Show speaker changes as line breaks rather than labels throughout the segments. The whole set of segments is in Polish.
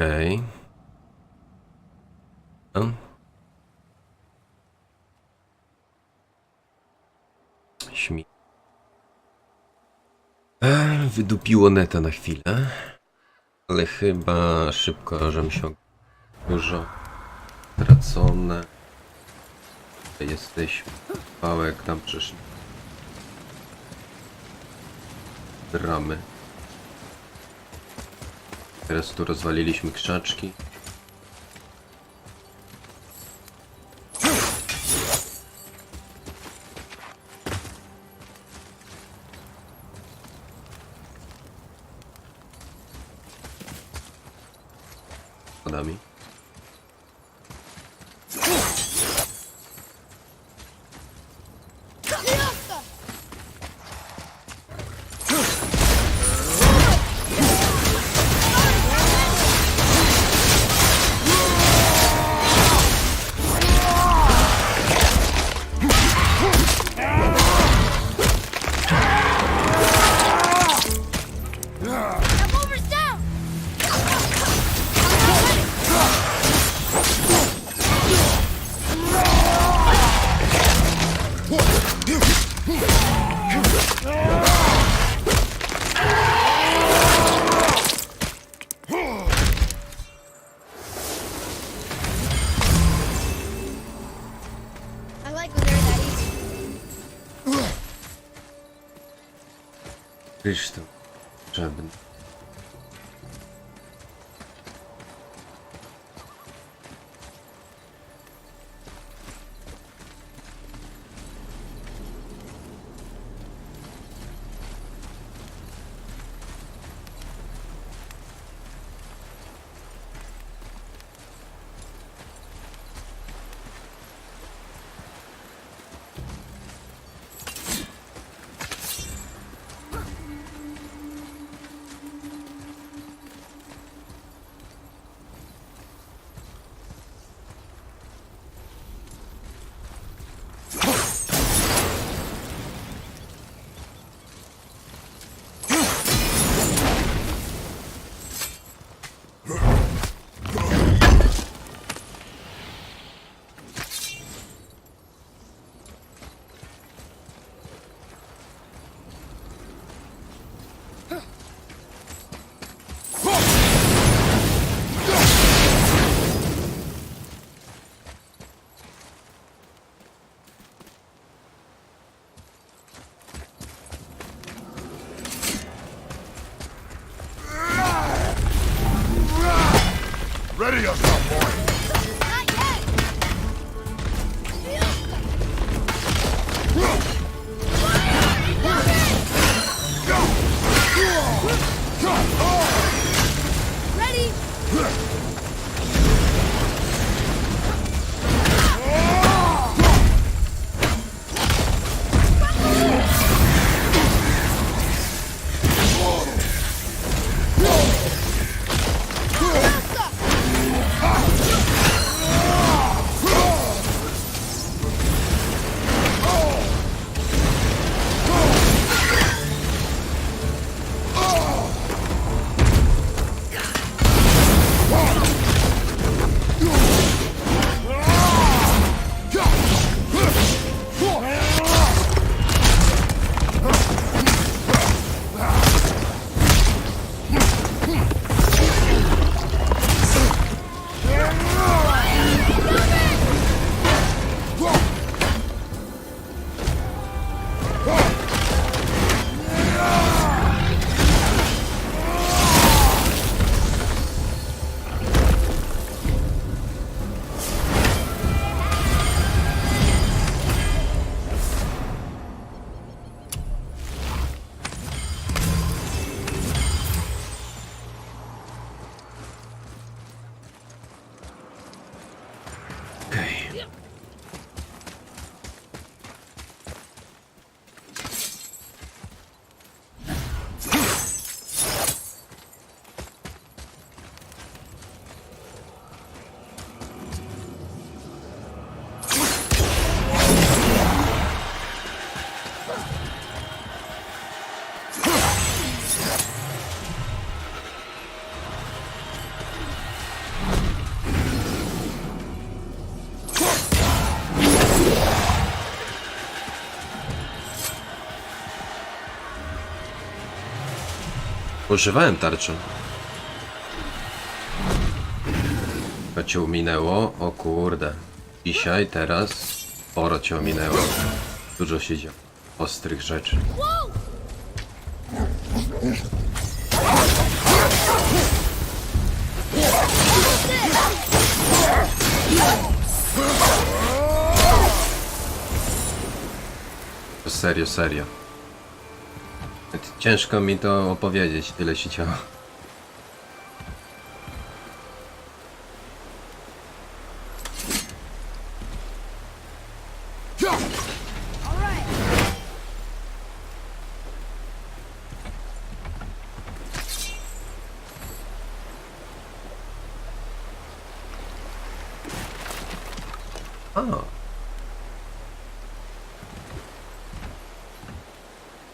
Okej. Okay. Śmi. Wydupiło neta na chwilę. Ale chyba szybko, żebym się dużo tracone. Jesteśmy. Pałek tam przeszli. Ramy. Teraz tu rozwaliliśmy krzaczki. Schodami. Kryształ potrzebny. Używałem tarczy. To cię minęło? O kurde. Dzisiaj, teraz sporo cię minęło. Dużo się działo. Ostrych rzeczy. Serio, serio. Ciężko mi to opowiedzieć, tyle się działo. A.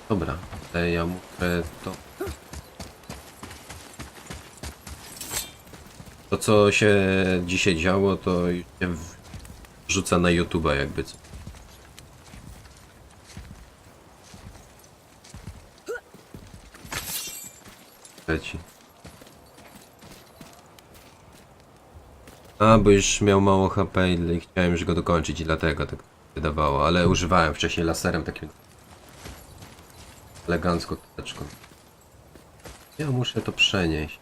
Dobra, ale ja muszę to... To co się dzisiaj działo, to już się wrzuca na YouTube'a jakby co. Leci. A, bo już miał mało HP i chciałem już go dokończyć i dlatego tak wydawało, ale używałem wcześniej laserem takim elegancko teczką. Ja muszę to przenieść.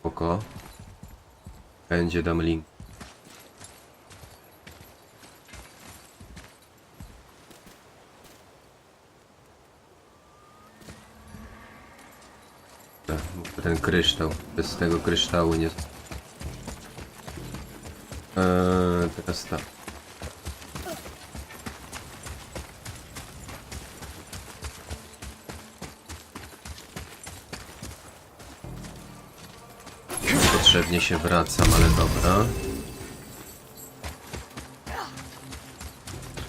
Spoko. Będzie dam link. Ten kryształ. Bez tego kryształu nie... Teraz tak. Potrzebnie się wracam, ale dobra.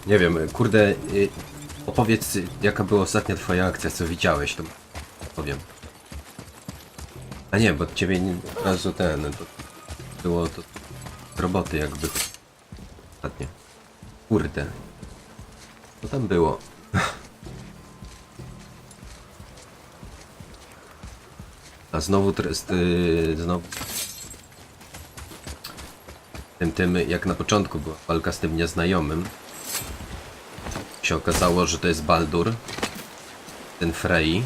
Nie wiem, kurde, opowiedz jaka była ostatnia twoja akcja, co widziałeś, to powiem. A nie, bo ciebie od razu to było to roboty jakby. Ostatnio. Kurde. Co tam było? A znowu znowu tym jak na początku była walka z tym nieznajomym, się okazało, że to jest Baldur, ten Frey.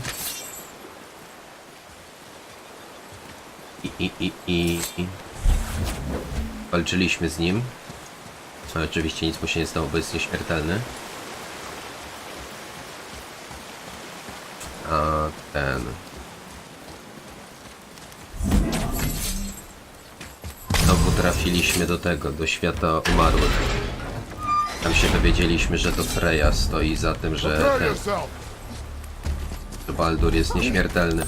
I walczyliśmy z nim. Ale oczywiście nic mu się nie stało, bo jest nieśmiertelny. A ten... Znowu trafiliśmy do tego, do świata umarłych. Tam się dowiedzieliśmy, że to Freya stoi za tym, że że Baldur jest nieśmiertelny.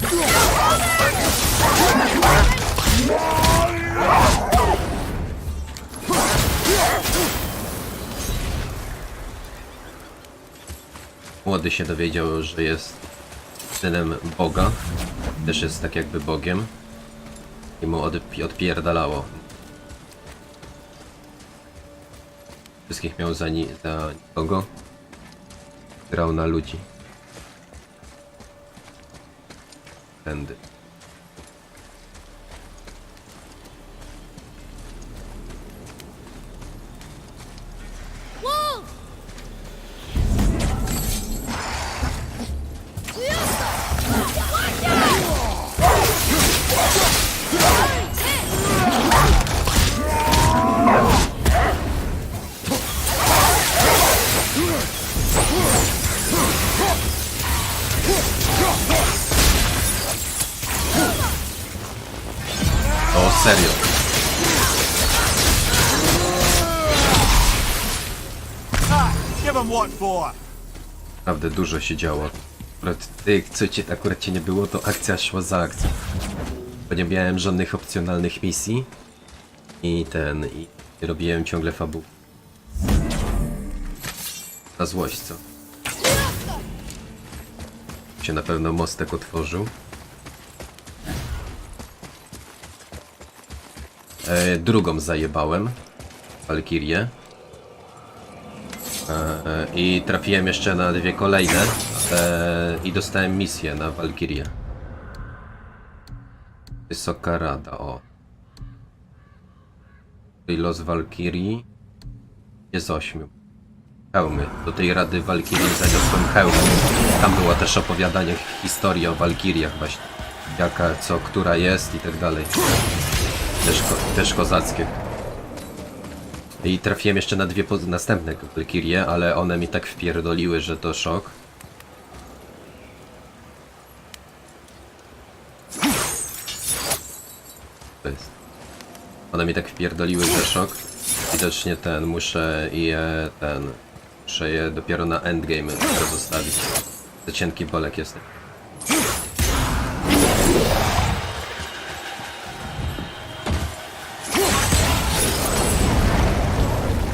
Młody się dowiedział, że jest synem Boga. Też jest tak jakby Bogiem. I mu odpierdalało. Wszystkich miał za nikogo. Grał na ludzi. Tędy. O, serio. Naprawdę dużo się działo. Akurat cię nie było, to akcja szła za akcją. Bo nie miałem żadnych opcjonalnych misji. I robiłem ciągle fabuł. Na złość, co? Się na pewno mostek otworzył. drugą zajebałem. Walkirię. I trafiłem jeszcze na 2 kolejne. I dostałem misję na Walkirię. Wysoka Rada, o. Tutaj los Walkirii jest 8. Hełmy. Do tej Rady Walkirii zaniosłem hełmy. Tam było też opowiadanie historii o Walkiriach właśnie. Jaka, co, która jest i tak dalej. Też kozackie. I trafiłem jeszcze na 2 następne Walkirie, ale one mi tak wpierdoliły, że to szok. To jest. One mi tak wpierdoliły, że szok. Widocznie muszę je dopiero na endgame zostawić. Za cienki bolek jestem.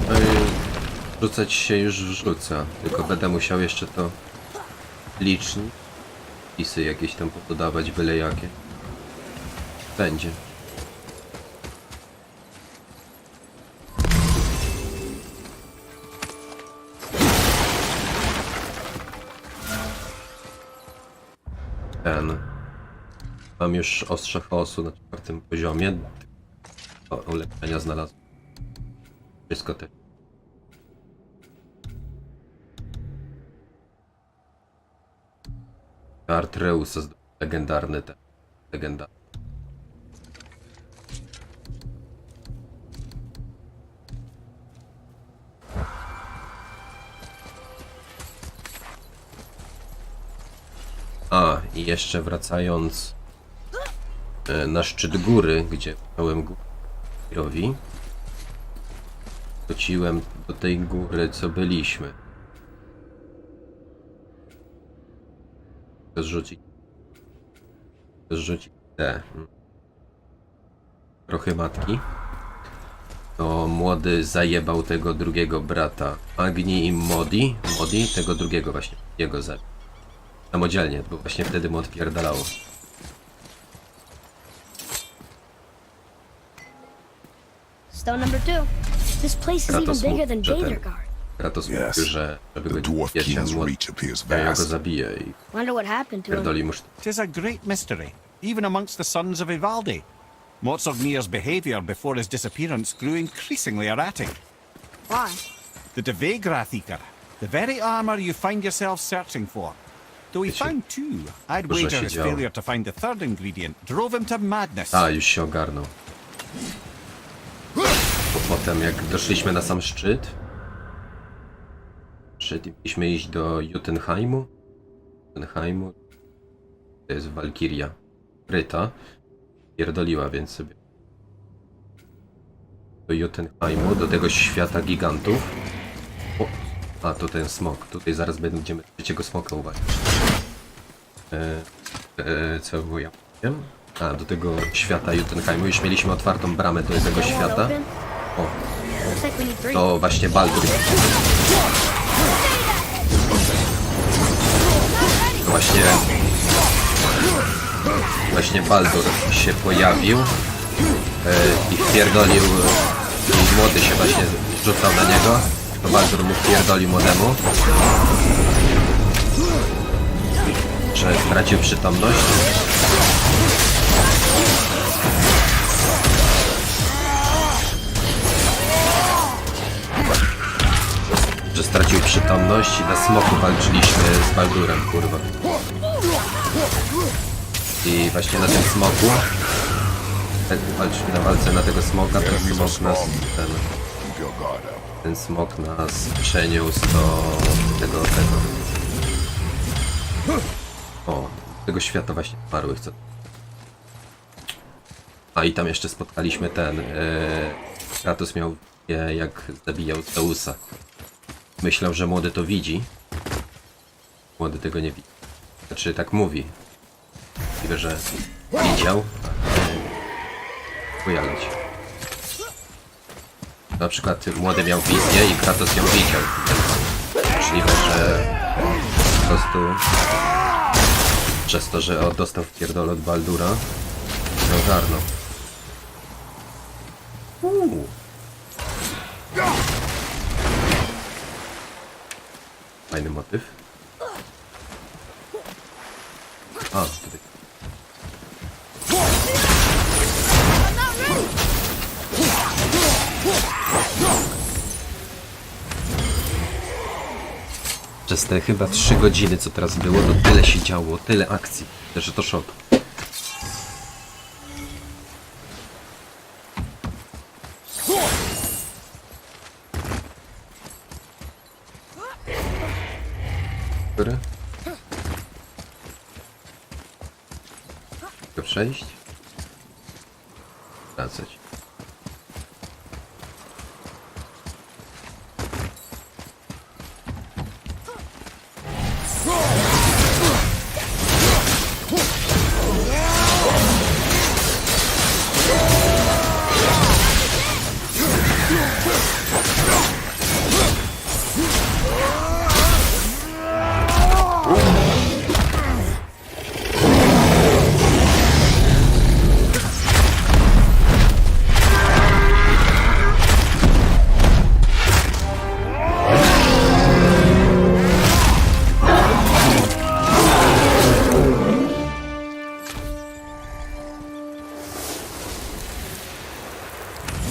No i rzucać się już wrzuca, tylko będę musiał jeszcze to licznik, wpisy jakieś tam podawać, byle jakie. Będzie. Mam już ostrze chaosu na 4. poziomie. Ulepszenia znalazłem. Wszystko te. Artreusa, legendarny ten. Legendarny. A, i jeszcze wracając na szczyt góry, gdzie pełen górowi, wróciłem do tej góry, co byliśmy. Zrzucić te trochę matki. To młody zajebał tego drugiego brata Agni i Modi, tego drugiego właśnie, jego zabił. Samodzielnie, bo właśnie wtedy mu odpierdalało.
Stone number 2. This place is even bigger than Gatorguard.
Kratos mówił, że żeby go wiecie, ja go zabiję i
Wonder what happened to him.
pierdoli mu.
Tis a great mystery, even amongst the sons of Ivaldi. Mozartmir's behaviour before his disappearance grew increasingly erratic.
Why?
The Devegrathikar, the very armour you find yourself searching for. Though he found 2, I'd wager his failure to find the third ingredient drove him to madness.
A, już się ogarnął. Bo potem jak doszliśmy na sam szczyt, mieliśmy iść do Jotunheimu. To jest Walkiria kryta. Pierdoliła, więc sobie do Jotunheimu, do tego świata gigantów. O, a to ten smok. Tutaj zaraz będziemy trzeciego smoka uważać. Co było ja powiem? A, do tego świata Jotunheimu. Już mieliśmy otwartą bramę do tego świata. O, to właśnie Baldur. To właśnie Baldur się pojawił i wpierdolił, i młody się właśnie rzucał na niego. To Baldur mu wpierdolił młodemu, że stracił przytomność. Że stracił przytomność i na smoku walczyliśmy z Baldurem, kurwa. I właśnie na tym smoku, jak walczyliśmy na walce na tego smoka, ten smok nas przeniósł do tego. O, tego świata właśnie zmarłych, co. A i tam jeszcze spotkaliśmy Kratos miał jak zabijał Zeusa. Myślał, że młody to widzi. Młody tego nie widzi. Znaczy tak mówi. Mówię, że widział. Pojaleć. Na przykład młody miał wizję i Kratos ją widział. Możliwe, że po prostu przez to, że dostał wpierdol od Baldura, nie ogarnął. Fajny motyw. A, tutaj. Przez te chyba 3 godziny, co teraz było, to tyle się działo, tyle akcji, że to szok. Który? Mogę przejść? Wracać.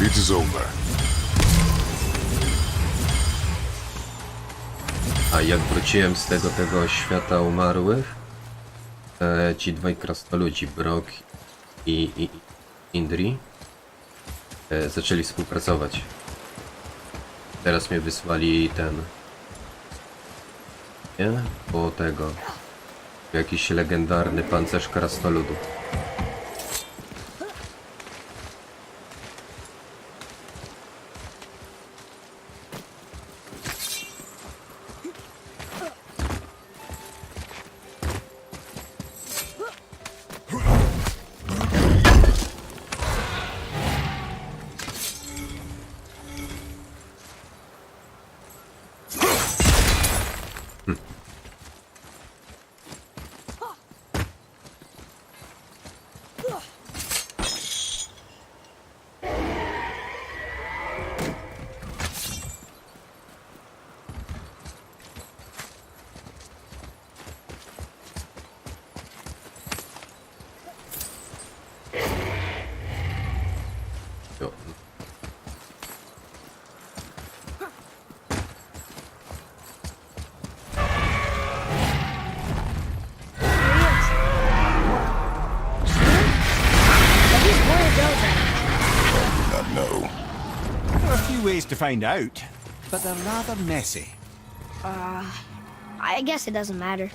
It is over.
A jak wróciłem z tego świata umarłych, ci dwaj krasnoludzi, Brock i Indri, zaczęli współpracować. Teraz mnie wysłali nie? Po jakiś legendarny pancerz krasnoludów. Jo.
Not know.
There are a few ways to find out, but they're rather messy.
I guess it doesn't matter.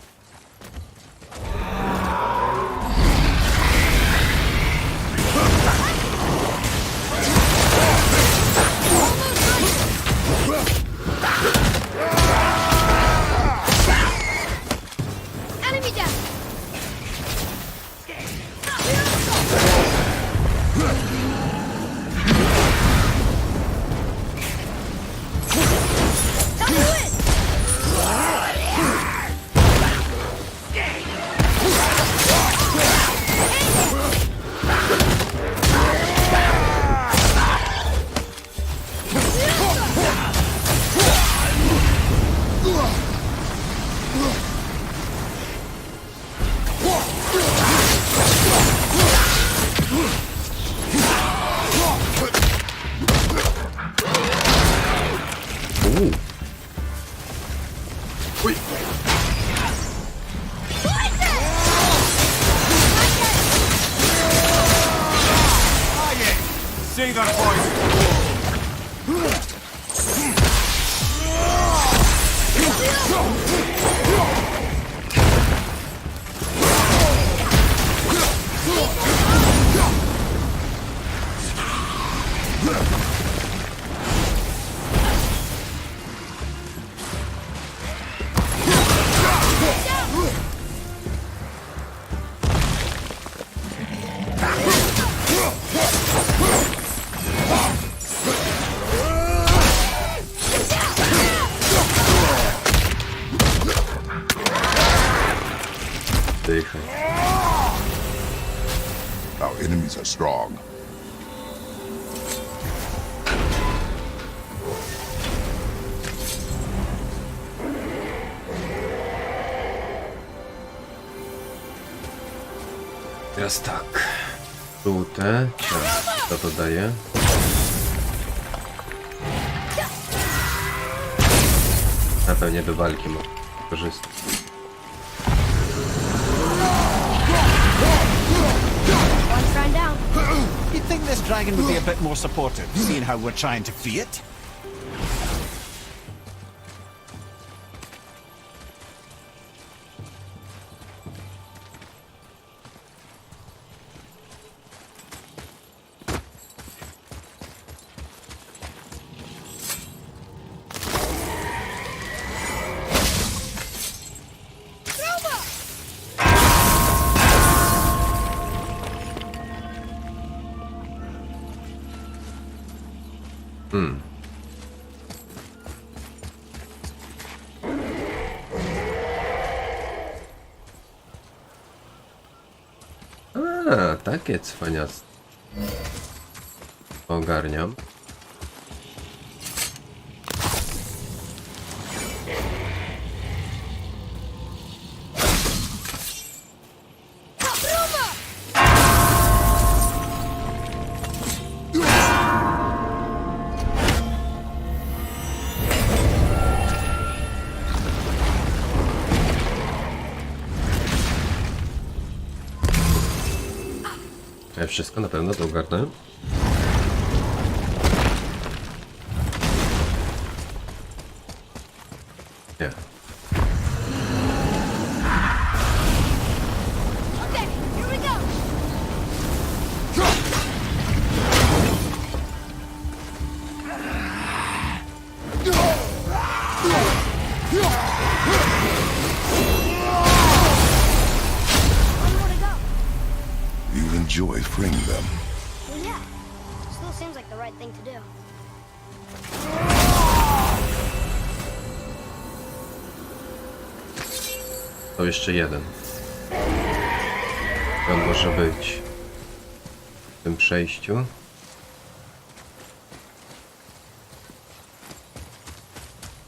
Enemy down.
Uj.
Say that, boys!
Our enemies are strong.
Teraz tak. Żółte. Co to daje? Na pewno do walki mogę korzystać.
One shrine down.
You'd think this dragon would be a bit more supportive, seeing how we're trying to free it.
A, takie cwaniactwo. Ogarniam. Ja wszystko na pewno to ogarnę. Nie.
Okay, here we go. One more to go.
You enjoy freeing them.
Well, yeah. Still seems like the right thing to do.
To jeszcze jeden. To może być w tym przejściu.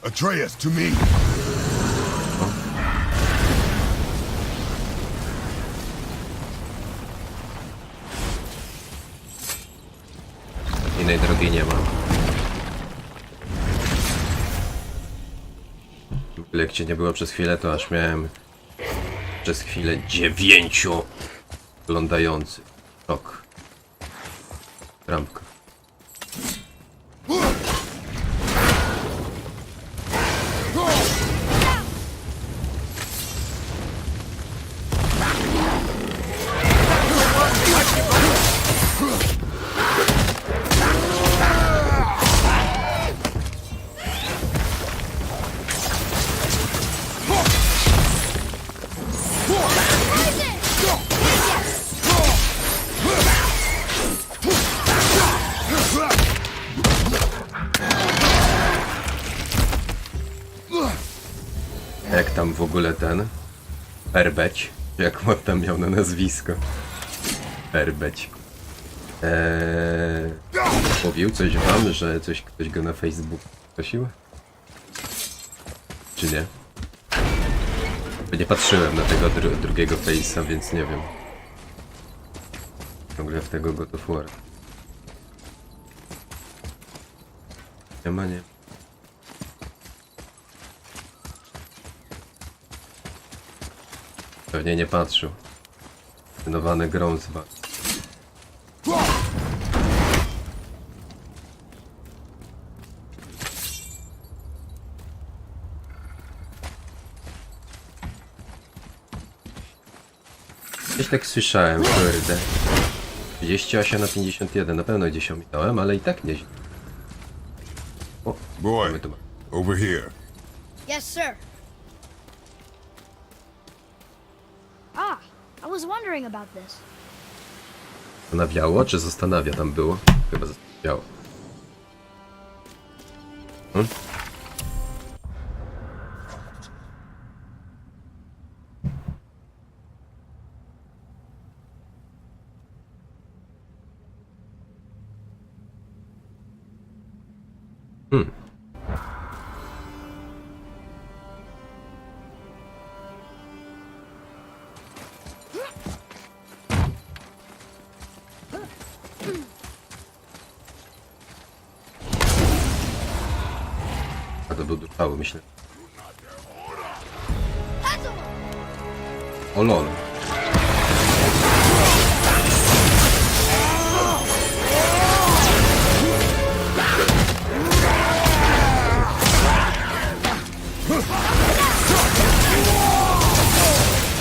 Atreus, to me.
Innej drogi nie ma. Jak cię nie było przez chwilę, to aż miałem przez chwilę 9 oglądających. Szok. Trampka. Jak tam w ogóle ten Perbeć, jak on tam miał na nazwisko? Perbeć. Mówił coś wam, że ktoś go na Facebooku prosił? Czy nie? Bo nie patrzyłem na tego drugiego face'a, więc nie wiem. Ciągle w tego God of War. Nie ma, nie. Pewnie nie patrzył. Trenowany grą z was. Gdzieś tak słyszałem, kurde. 38 na 51, na pewno gdzieś ominąłem, ale i tak nieźle. O,
Boy,
mamy tu.
over here.
Yes, sir. Ah, I was wondering about this.
Zastanawiało, czy zastanawia tam było? Chyba zastanawiało. to był dupały, myślę. O lol.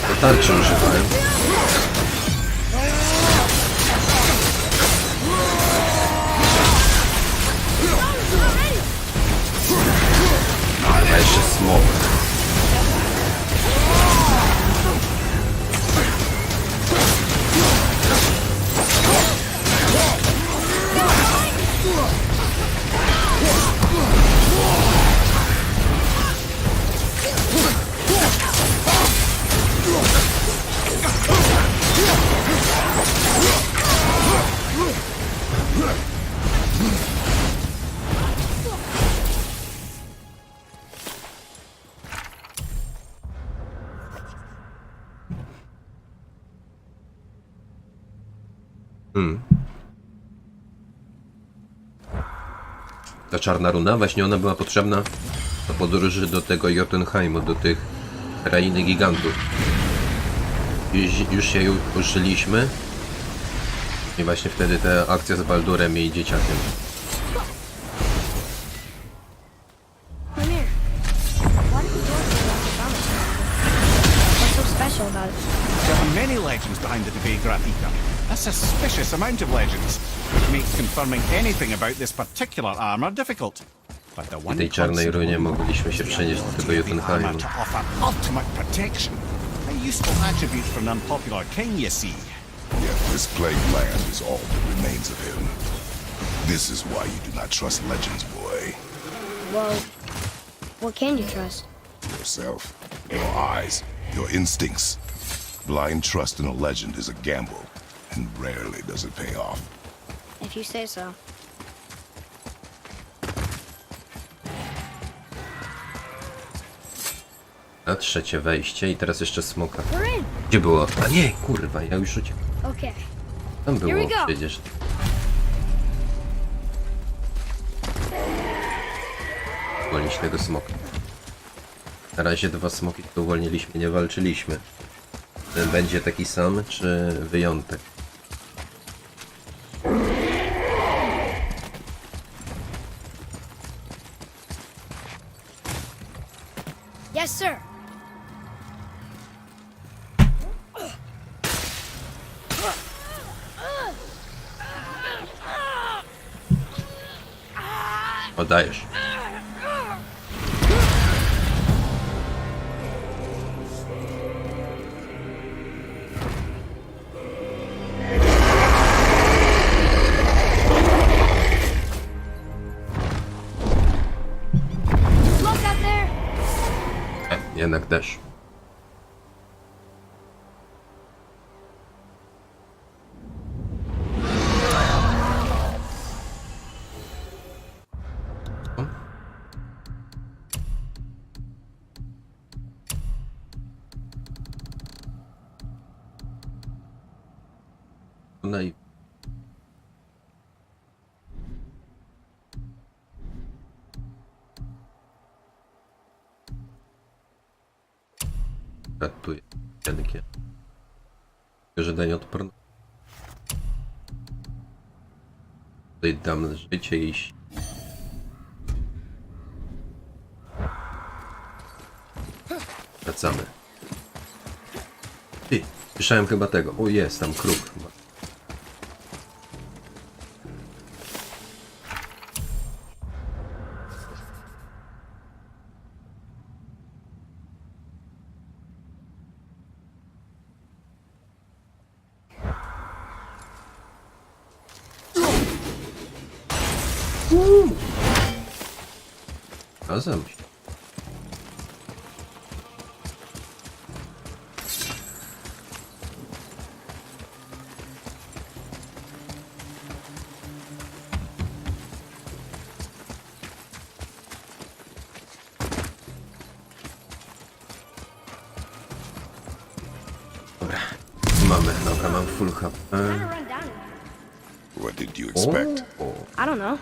To tarczy używałem. A jeszcze smok. Ta czarna runa, właśnie ona była potrzebna do podróży do tego Jotunheimu, do tych krainy gigantów. Już się użyliśmy. I właśnie wtedy ta akcja z Baldurem i dzieciakiem.
Come here. Why did the door say about the promise? What's so special about it?
There are many legends behind the Wieża. A suspicious amount of legends, which makes confirming anything about this particular armor difficult. But the
W
one
tej czarnej runie mogliśmy się przenieść do tego Jotunheimu.
to offer ultimate protection. A useful attribute for an unpopular king, you see.
Yet this plague land is all that remains of him. This is why you do not trust legends, boy.
Well, what can you trust?
Yourself, your eyes, your instincts. Blind trust in a legend is a gamble, and rarely does it pay off.
If you say so.
A trzecie wejście i teraz jeszcze smoka.
We're in.
Gdzie było? A nie, kurwa, ja już uciekłem.
Okay.
Tam
Here
było
we go.
przecież. Uwolnić tego smoka. Na razie 2 smoki, które uwolniliśmy, nie walczyliśmy. Ten będzie taki sam, czy wyjątek?
Yes, sir.
Podajesz.
Look out there.
Jednak też. No i ratuję cienkie. Żądanie odporne. Tutaj dam życie i wracamy. Ty, słyszałem chyba tego. O, jest tam kruk chyba. Razem się. Dobra, mam full HP.
Kinda run down.
What did you expect?
O,
I don't know.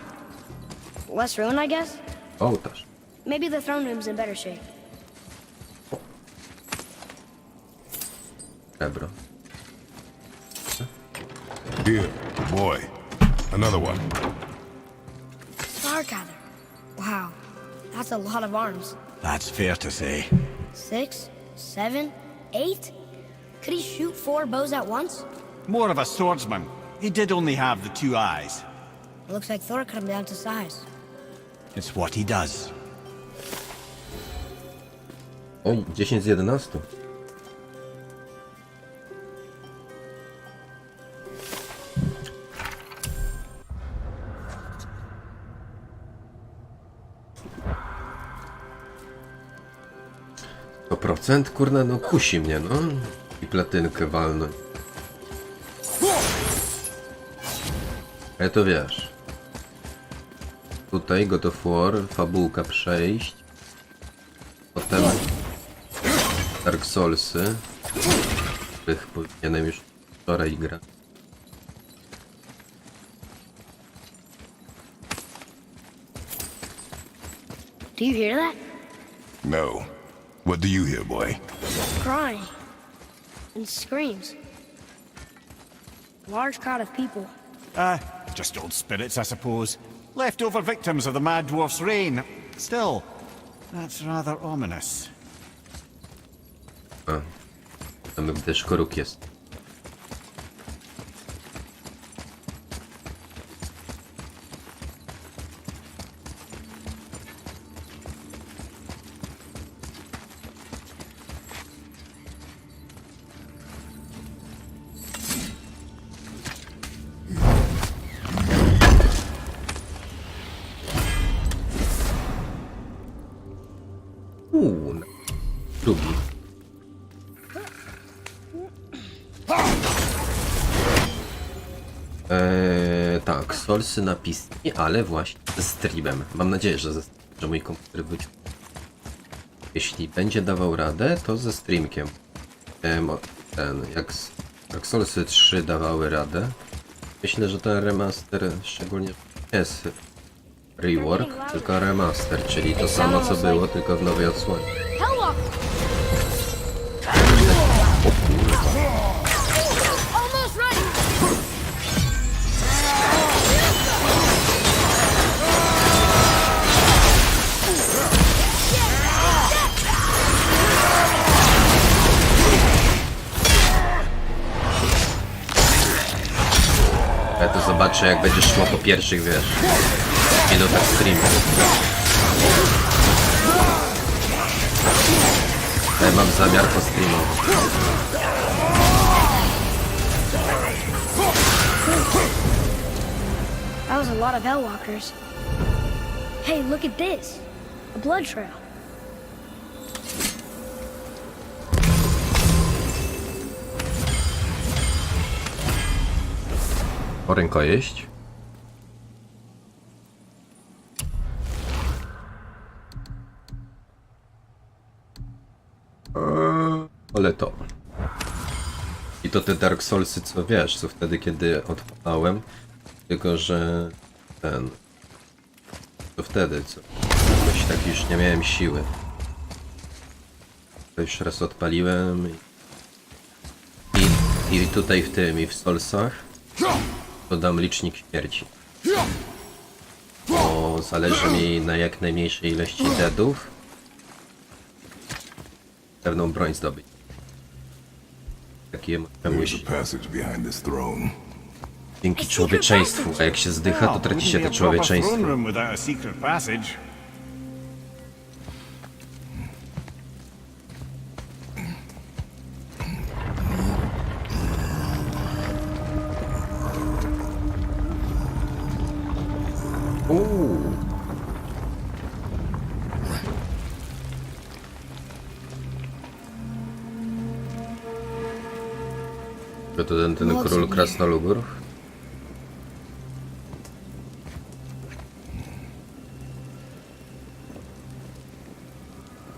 Less ruin, I guess?
ołtarz.
Maybe the throne room's in better shape.
Srebro.
Here, boy. Another one.
Stargather. Wow, that's a lot of arms.
That's fair to say.
6, 7, 8? Could he shoot 4 bows at once?
More of a swordsman. He did only have the 2 eyes.
It looks like Thor cut him down to size.
It's what he does.
Oj, 10 z 11. Procent, kurna, no kusi mnie, no. I platynkę walnąć. Ale to wiesz. Tutaj God of War, fabułka przejść. Potem Dark Soulsy, których powinienem już wczoraj grać.
Do you hear that?
No. What do you hear, boy?
Crying. And screams. Large crowd of people.
Just old spirits, I suppose. Leftover victims of the Mad Dwarf's reign. Still, that's rather ominous.
A, tam też koruk jest. Drugi. Tak, Soulsy na PC, ale właśnie ze streamem. Mam nadzieję, że mój komputer wrócił. Jeśli będzie dawał radę, to ze streamkiem. Jak Soulsy 3 dawały radę, myślę, że ten remaster szczególnie jest rework, tylko remaster, czyli to samo co było, tylko w nowej odsłonie.
Almost ready!
Ja to zobaczę, jak będzie szło po pierwszych, wiesz, minutach streamu. Ja mam zamiar po streamować.
That was a lot of Hellwalkers. Hey, look at this. A blood trail.
O rękojeść. Ale to. I to te Dark Soulsy, co wiesz, co wtedy, kiedy odpalałem. Tylko, że to wtedy, co jakoś tak już nie miałem siły. To już raz odpaliłem i tutaj w tym, i w Soulsach dodam licznik śmierci. Bo zależy mi na jak najmniejszej ilości deadów pewną broń zdobyć. Takie
There's a passage behind this throne.
dzięki człowieczeństwu, a jak się zdycha, to traci się to człowieczeństwo.
Throne room without a secret passage. To ten król krasnoludów?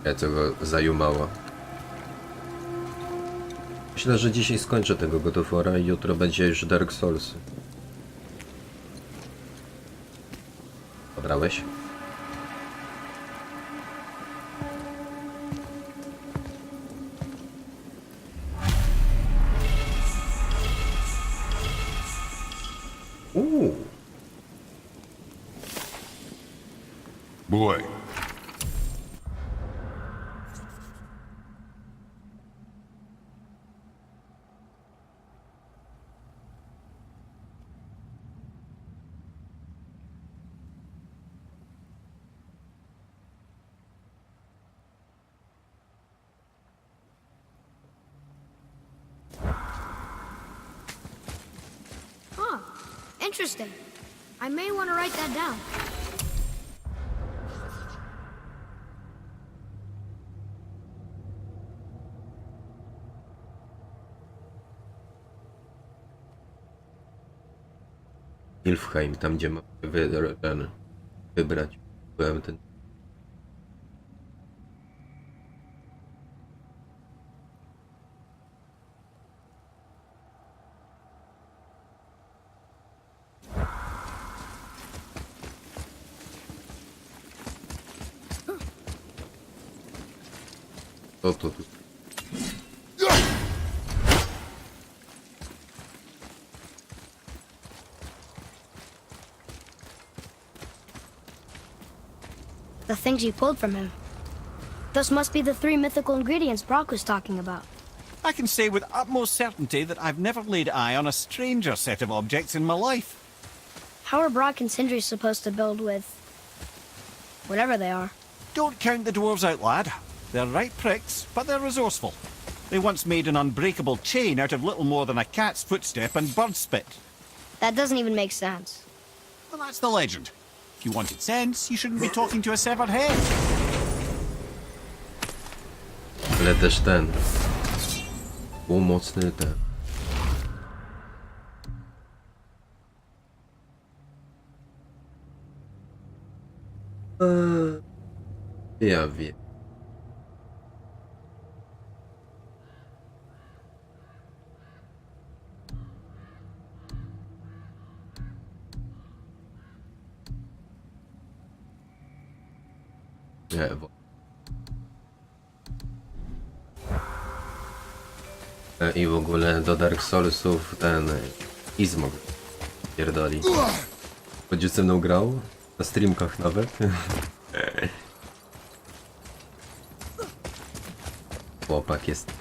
Ja co go zajumało. Myślę, że dzisiaj skończę tego God of War'a i jutro będzie już Dark Soulsy. Pobrałeś?
Boy.
Huh. Interesting. I may want to write that down.
Nilfheim, tam gdzie mamy wybrać. Byłem ten. Co to tu?
The things you pulled from him. Those must be the 3 mythical ingredients Brock was talking about.
I can say with utmost certainty that I've never laid eye on a stranger set of objects in my life.
How are Brock and Sindri supposed to build with... whatever they are?
Don't count the dwarves out, lad. They're right pricks, but they're resourceful. They once made an unbreakable chain out of little more than a cat's footstep and bird spit.
That doesn't even make sense.
Well, that's the legend. If you wanted sense, you shouldn't be talking to a severed head.
Ale też ten. Był mocny ten. Ja wiem. Nie, bo... I w ogóle do Dark Soulsów ten Smok pierdoli. Będzie ze mną grał? Na streamkach nawet. Chłopak jest.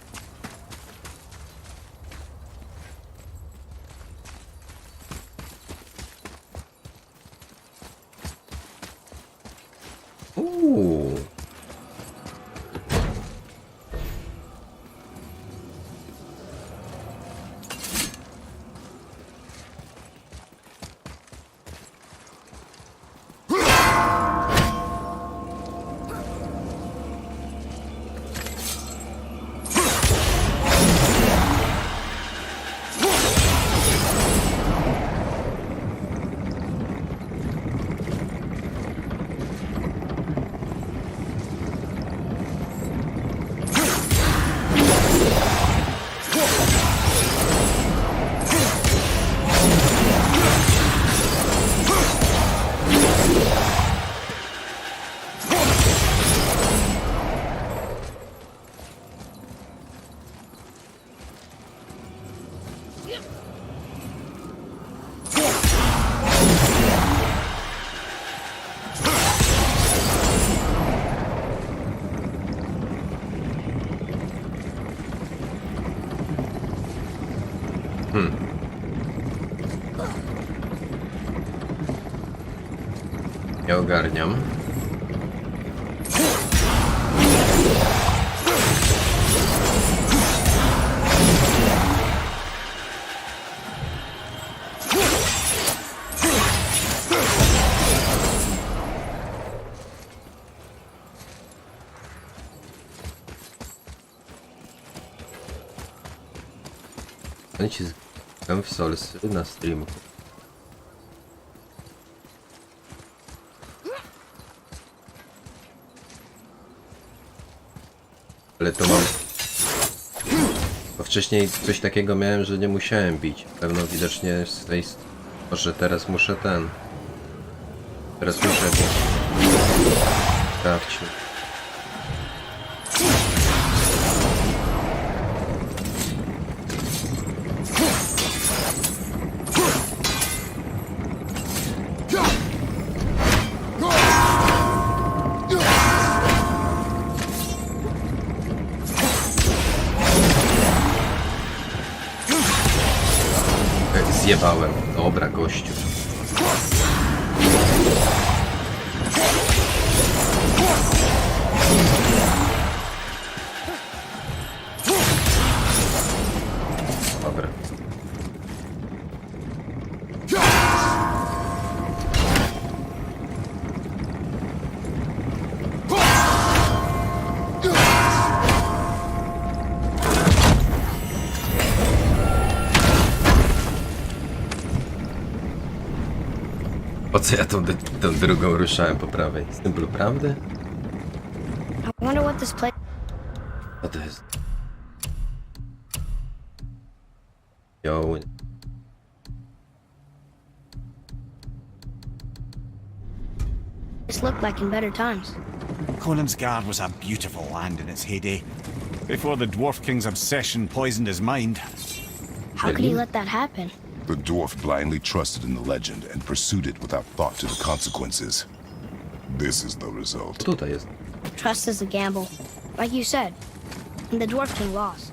Ja ogarniam. Ci zgram w Soulsy na streamku. Ale to mam... Bo wcześniej coś takiego miałem, że nie musiałem bić. Pewno widocznie z tej... Może teraz muszę ten... Teraz muszę bić. Sprawdźmy. zjebałem. Dobra, gościu. Dobra. Po co ja tą drugą ruszałem po prawej? Z tym prawdy?
I wonder what this place.
Co to jest? Yo.
This looked like in better times.
Conan's Guard was a beautiful land in its heyday, before the Dwarf King's obsession poisoned his mind.
How could he let that happen?
The dwarf blindly trusted in the legend and pursued it without thought to the consequences. This is the result.
Tutaj jest.
Trust is a gamble, like you said. And the Dwarf King lost.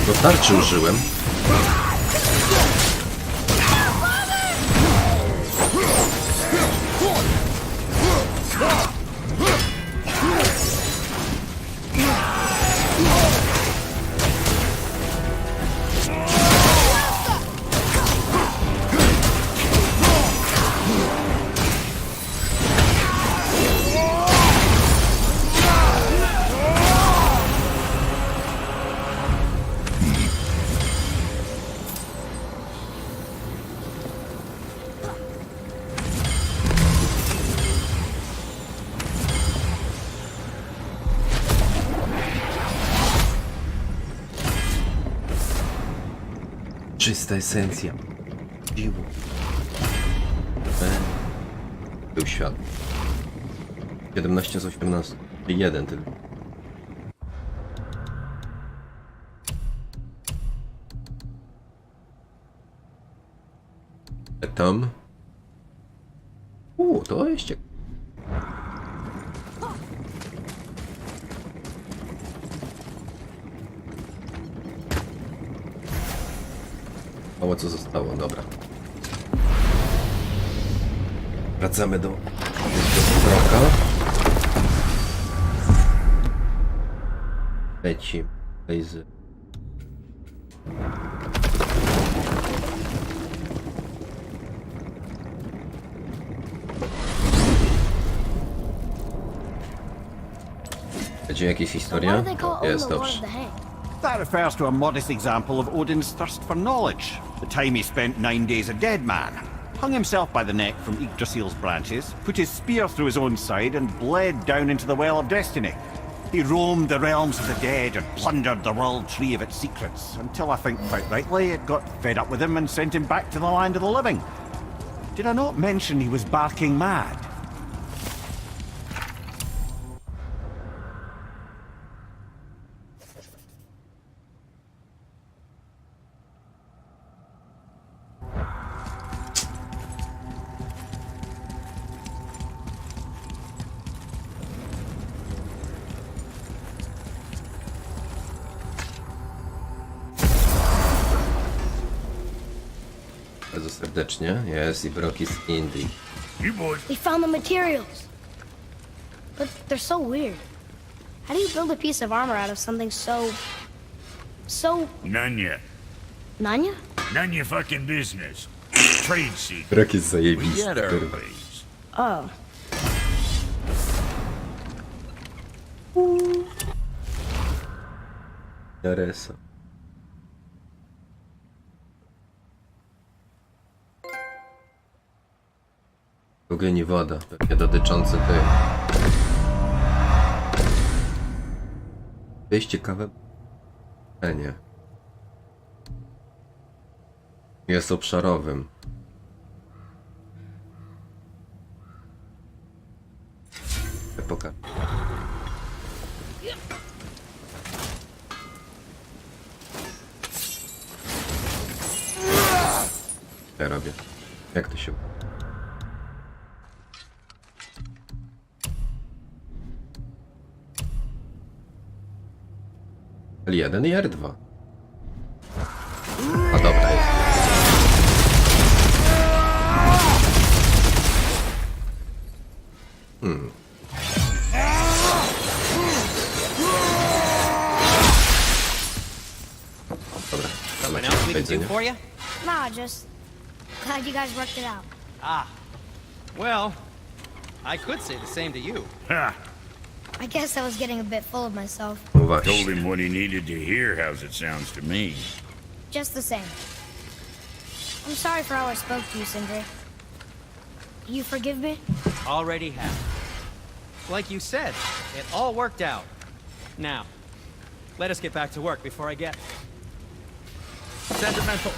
Do tarczy użyłem. Czysta esencja. Dziwu. Był świat. 17 z 18. Czyli jeden tylko. Tam. To jest ciekawe. Mało co zostało, dobra. Wracamy do Smoka. Leci. Lazy. Będzie jakieś historia?
Why do they call Odin
Jest,
the Lord
dobrze.
of the Hang?
That refers to a modest example of Odin's thirst for knowledge. The time he spent 9 days a dead man. Hung himself by the neck from Yggdrasil's branches, put his spear through his own side, and bled down into the Well of Destiny. He roamed the realms of the dead and plundered the world tree of its secrets, until I think quite rightly it got fed up with him and sent him back to the land of the living. Did I not mention he was barking mad?
Bardzo serdecznie. Jest i Broki z Indii.
We found the materials. But they're so weird. How do you build a piece of armor out of something so...
None yet.
Nanya?
None your fucking business. Trade secret.
Brok jest
We
zajebisty,
get our
kurwa.
ways.
Oh.
Jaresa. Ogień i woda, pewnie dotyczące tej. To jest ciekawe. Nie. Jest obszarowym. Epoka. Ja robię. Jak to się... L1 i R2. A dobra jest. Dobra.
Something else we can do
Jedzenie.
for you?
Nah, just glad you guys worked it out.
Ah. Well, I could say the same to you.
Ha!
I guess I was getting a bit full of myself.
No
Told
właśnie.
him what he needed to hear, how's it sounds to me.
Just the same. I'm sorry for how I spoke to you, Sindri. You forgive me?
Already have. Like you said, it all worked out. Now, let us get back to work before I get sentimental.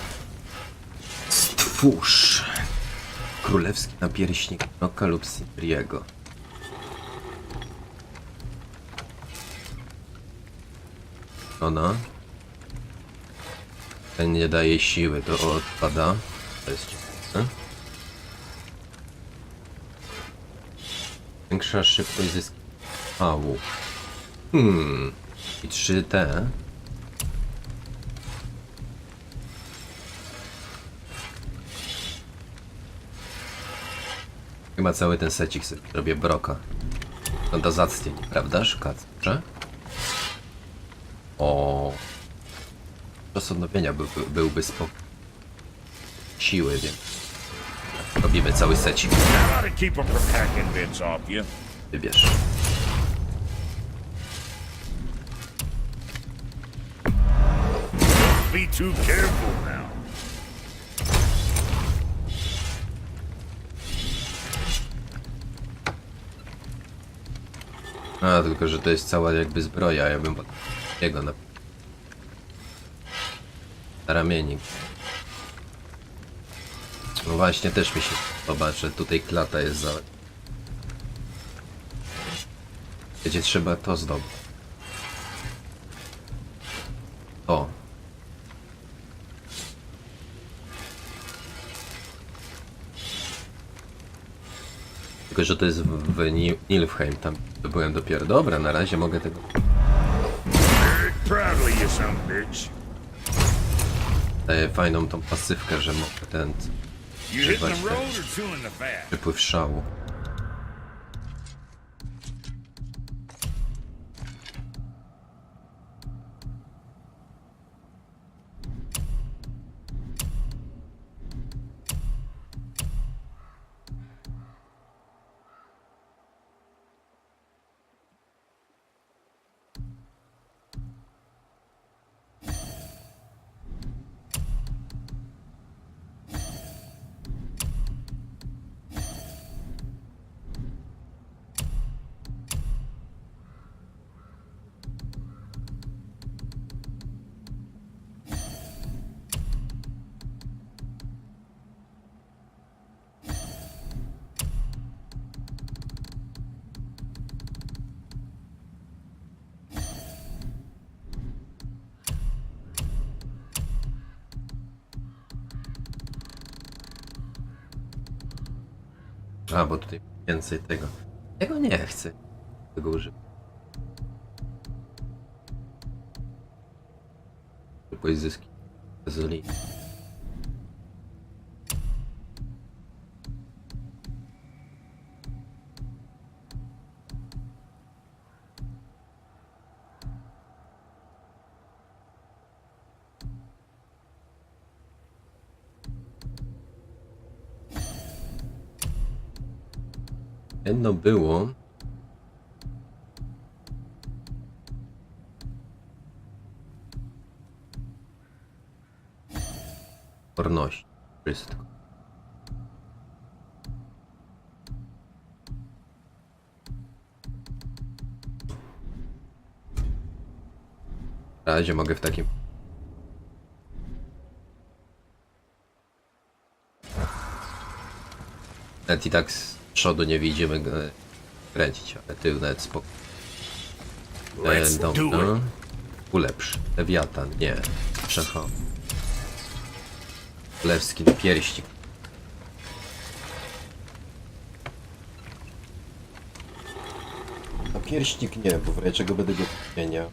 Stwórz królewski napierśnik Smoka lub Sindriego. Ona. Ten nie daje siły, to odpada. To jest ciekawe. Większa szybkość zysku. I 3T. Chyba cały ten secik sobie robię broka. No to zacnie, nieprawdaż? Kacprze? O. Czas odnowienia byłby spoko. Siły, więc robimy cały secik.
How to keep him from hacking bits off you.
Wybierz.
Be too careful now.
A, tylko że to jest cała jakby zbroja, ja bym jego na ramiennik. No właśnie, też mi się podoba, że tutaj klata jest za... Będzie trzeba to zdobyć. O. Tylko, że to jest w Nilfheim, tam byłem dopiero. Dobra, na razie mogę tego...
Proudly, you son of a bitch.
Daję fajną tą pasywkę, że mogę ten...
You hitting
Używać
the
ten
road or chewing the fat?
przypływ szału. A, bo tutaj więcej tego. Tego nie chcę. Tego użyć. Szybkość zyski. Zoli. Jedno było. Odporność. Wszystko. Na razie mogę w takim... Nawet i tak z przodu nie widzimy go kręcić, ale tył nawet spoko.
Let's do
Dobra. Ulepsz. Lewiatan, nie. Przecho. Królewski pierścik. A pierścik nie, bo w razie czego będę go zmieniał.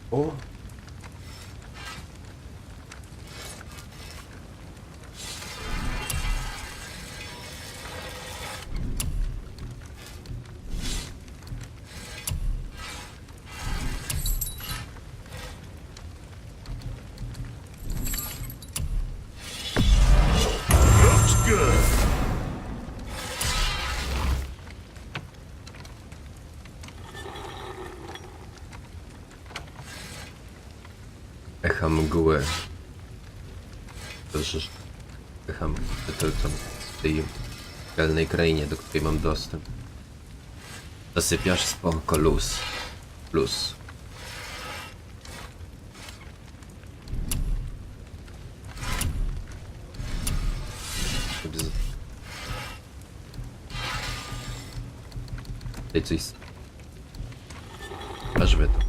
Looks good.
Echa mgły. Dobrze, że echa mgły to tam w tej pełnej krainie, do której mam dostęp. Zasypiasz spoko, luz. Plus. Tutaj coś... Ażby to.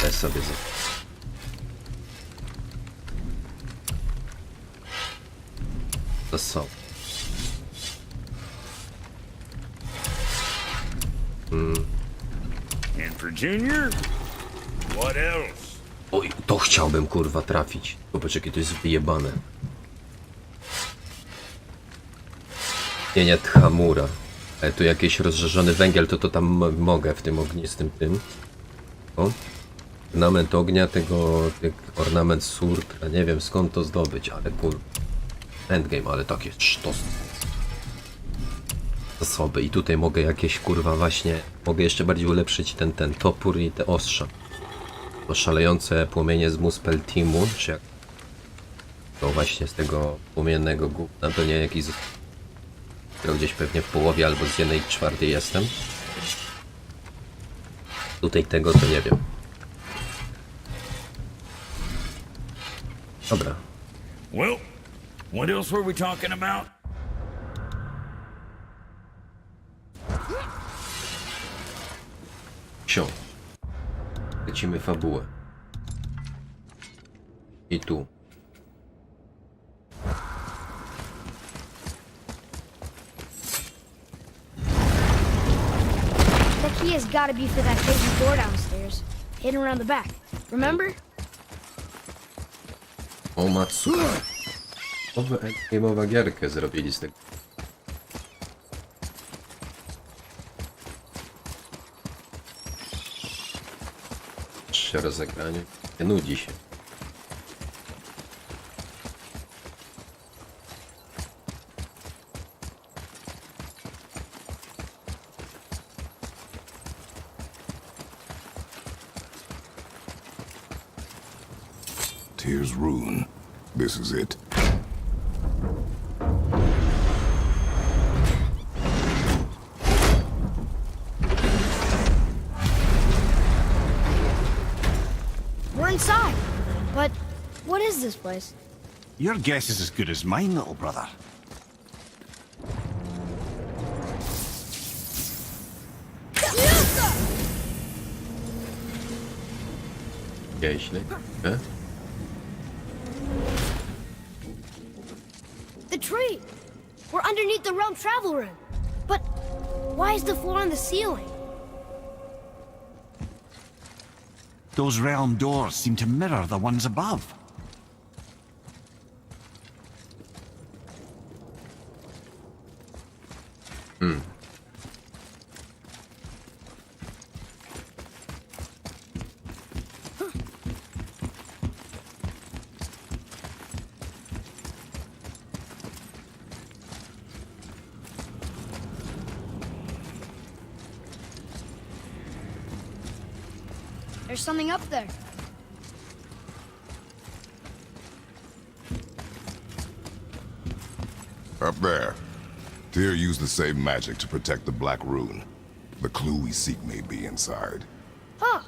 Weź sobie za... To są.
And for Junior? What else?
Oj, to chciałbym kurwa trafić. Zobacz jakie to jest wyjebane. Nie, Thamura. Ale tu jakiś rozżarzony węgiel, to tam mogę w tym ognistym tym. O. Ornament ognia, ornament surtra. Nie wiem skąd to zdobyć, ale kurwa. Endgame, ale takie sztos. Zasoby i tutaj mogę jakieś kurwa właśnie, mogę jeszcze bardziej ulepszyć ten topór i te ostrza. To szalejące płomienie z Muspeltimu, czy jak to właśnie z tego płomiennego gówna, to nie jakiś gdzieś pewnie w połowie albo z 1/4 jestem. Tutaj tego to nie wiem. Dobra.
Well, what else were we talking about?
Ksio. Lecimy fabułę. I tu.
The key has got to be for that hidden door downstairs, hidden around the back. Remember?
O Matsuka. Nowe endgame'owa gierkę zrobili z tego. Trzy rozegranie. Nie nudzi się.
Tyr's rune. This is it.
We're inside. But what is this place?
Your guess is as good as mine, little brother.
Jeśli.
The tree! We're underneath the realm travel room. But why is the floor on the ceiling?
Those realm doors seem to mirror the ones above.
There's something up there.
Up there. Tyr used the same magic to protect the Black Rune. The clue we seek may be inside.
Huh.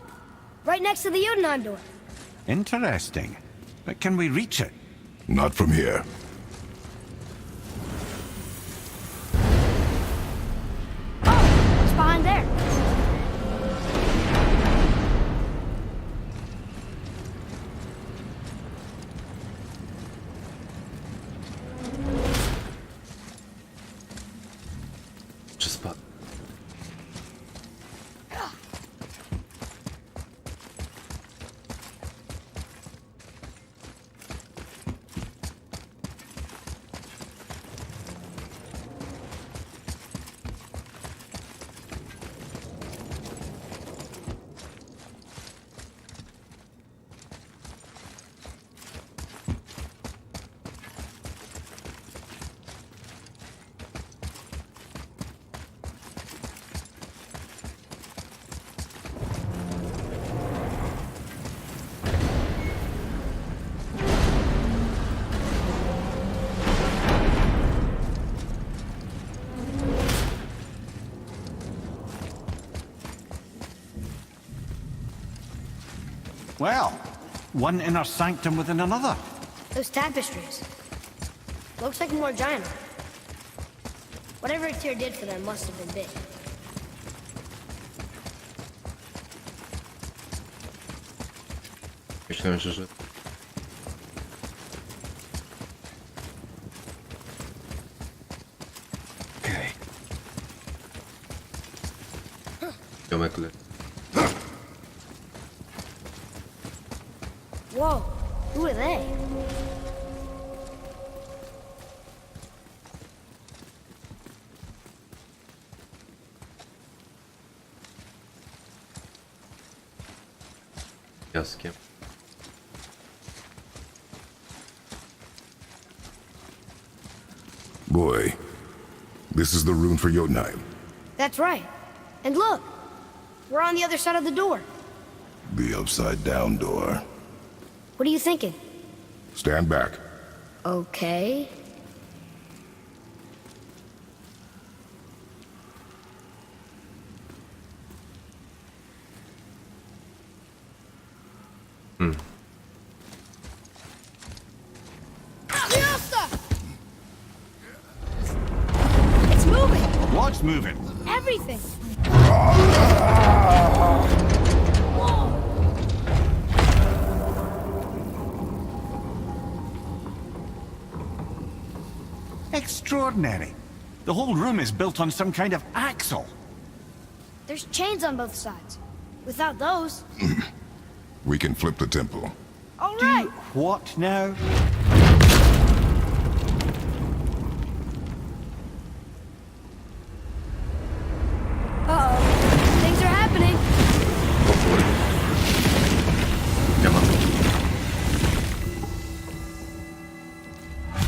Right next to the Jotunheim door.
Interesting. But can we reach it?
Not from here.
Oh, what's behind there?
Just spot.
Well, one inner sanctum within another.
Those tapestries. Looks like more giant art. Whatever Tyr did for them must have been big.
Myślałem, że... Okej. Ziomek le...
Whoa, who are they?
Piaskiem.
Boy, this is the rune for Jotunheim.
That's right. And look, we're on the other side of the door.
The upside-down door.
What are you thinking?
Stand back.
Okay. It's moving!
What's moving?
Everything!
Extraordinary. The whole room is built on some kind of axle.
There's chains on both sides. Without those...
We can flip the temple.
All right!
What now?
Uh-oh. Things are happening.
Come on.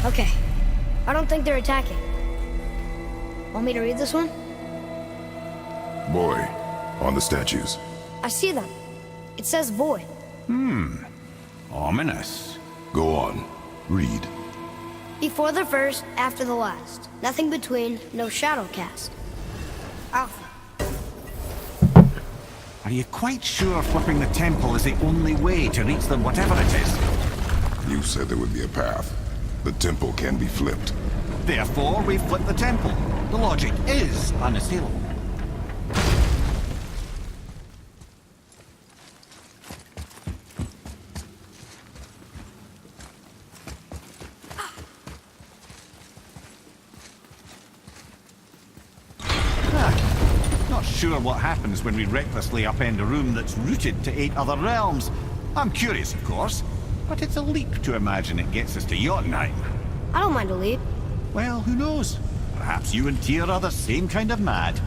Okay. I don't think they're attacking. Want me to read this one?
Boy, on the statues.
I see them. It says void.
Ominous.
Go on. Read.
Before the first, after the last. Nothing between, no shadow cast. Alpha.
Are you quite sure flipping the temple is the only way to reach them, whatever it is?
You said there would be a path. The temple can be flipped.
Therefore, we flip the temple. The logic is unassailable. Not sure what happens when we recklessly upend a room that's rooted to 8 other realms. I'm curious, of course, but it's a leap to imagine it gets us to Jotunheim.
I don't mind a leap.
Well, who knows? Perhaps you and Tyr are the same kind of mad.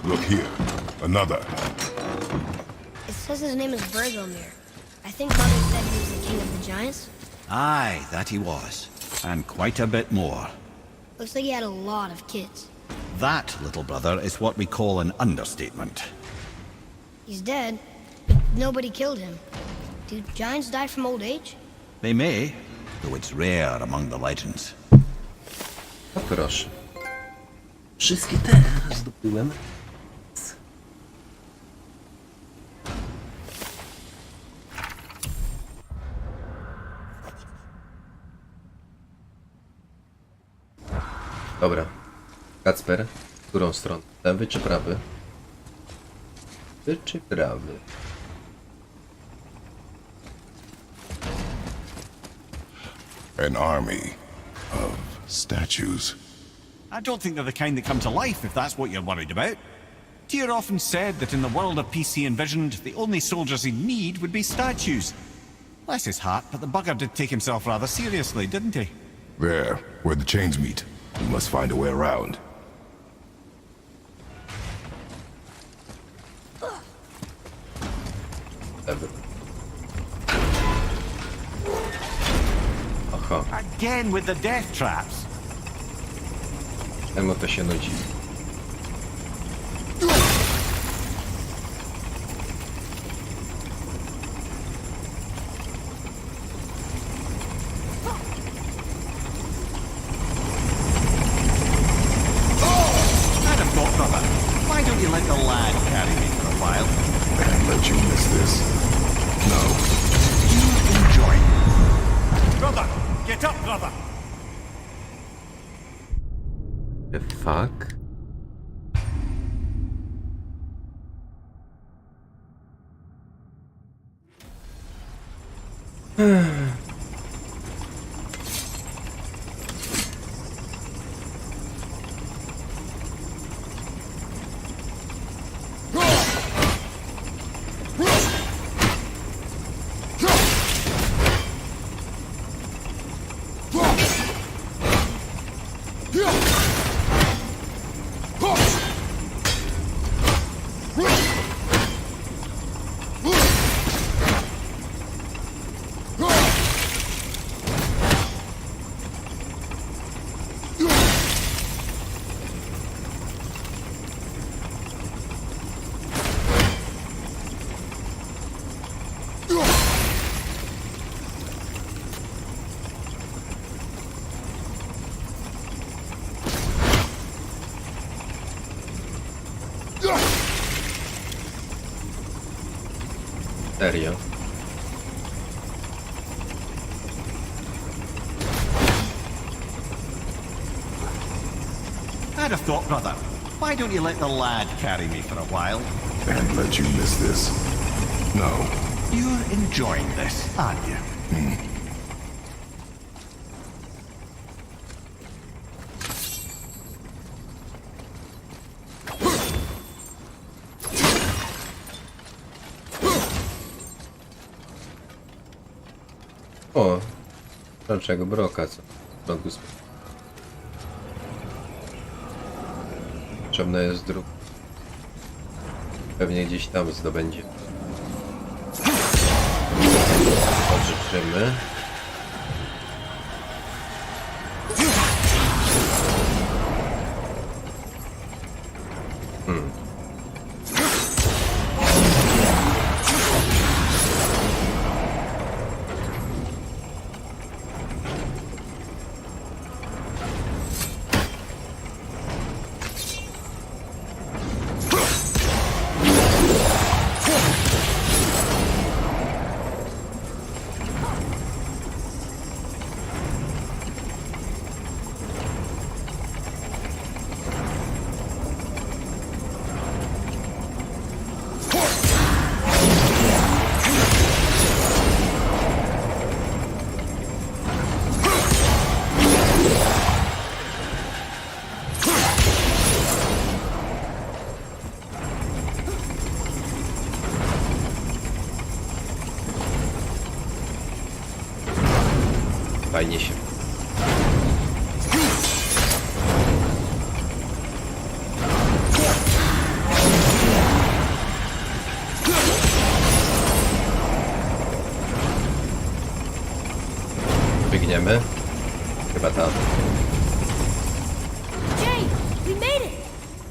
Look here. Another.
It says his name is Bergelmir. I think Mother said he was the king of the giants.
Aye, that he was. And quite a bit more.
Looks like he had a lot of kids.
That, little brother, is what we call an understatement.
He's dead, but nobody killed him. Do giants die from old age?
They may, though it's rare among the legends.
No proszę. Wszystkie te zdobyłem. Dobra. Kacper, w którą stronę? Lewy czy prawy? Lewy czy prawy?
An army of statues.
I don't think they're the kind that come to life, if that's what you're worried about. Tyr often said that in the world of peace he envisioned, the only soldiers he'd need would be statues. Bless his heart, but the bugger did take himself rather seriously, didn't he?
There, where the chains meet. We must find a way around.
Lewy. Aha,
Again with the death traps.
Emo to się nudzi.
I'd have thought, brother, why don't you let the lad carry me for a while?
And let you miss this. No.
You enjoy. Brother, get up, brother.
The fuck? Serio?
I'd have thought, brother, why don't you let the lad carry me for a while?
And let you miss this. No.
You're enjoying this, aren't you?
O! Dlaczego broka, co? Rogu potrzebna jest dróg. Pewnie gdzieś tam zdobędzie. Odżyczymy.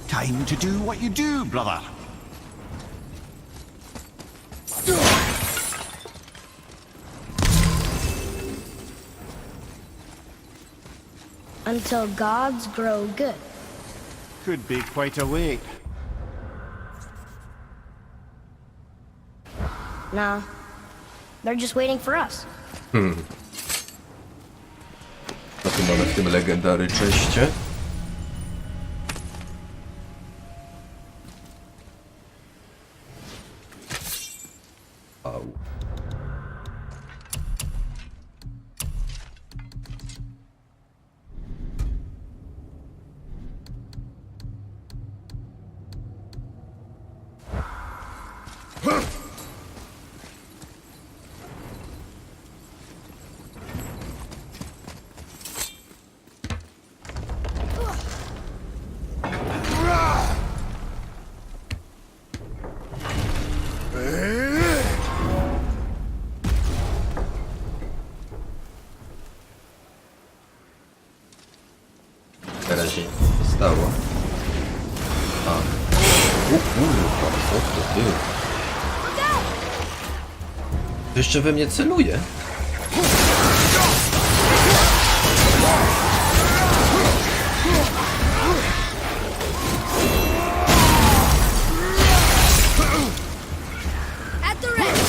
Time to do what you do, brother.
Until gods grow good.
Could be quite a wait.
Nah. They're just waiting for us.
Co tu mamy w tym legendary czeście? Au. Teraz się nie stało. A. Kurwa, co to było? To jeszcze we mnie celuje.
At the ready.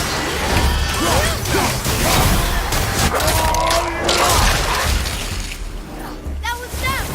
That was them.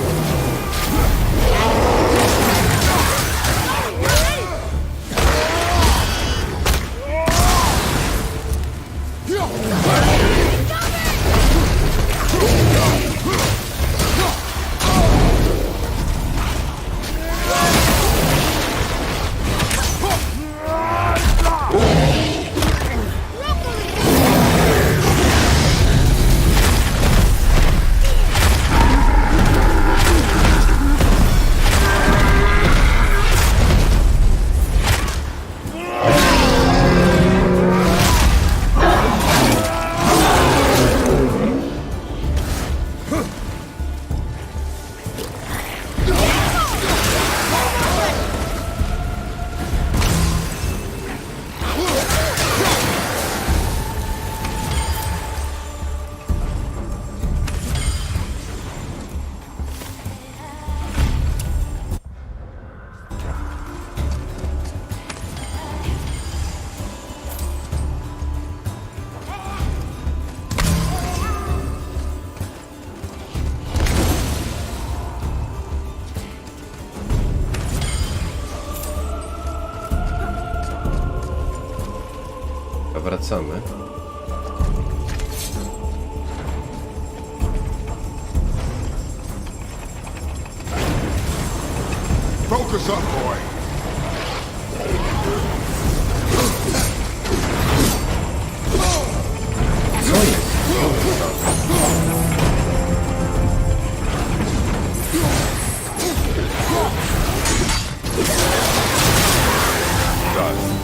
Wracamy.
Focus up, boy.
Co jest?
Done.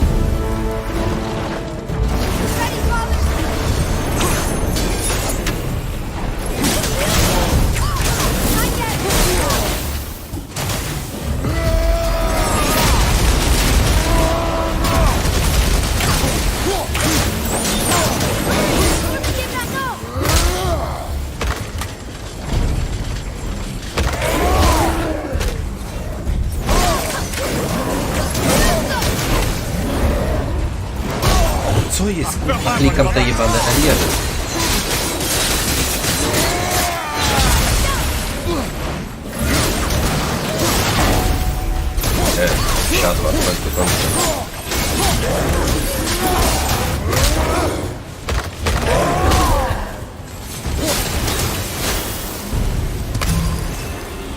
Co jest? Kurwa, klikam te jebane L1. Siadła, chodź do końca.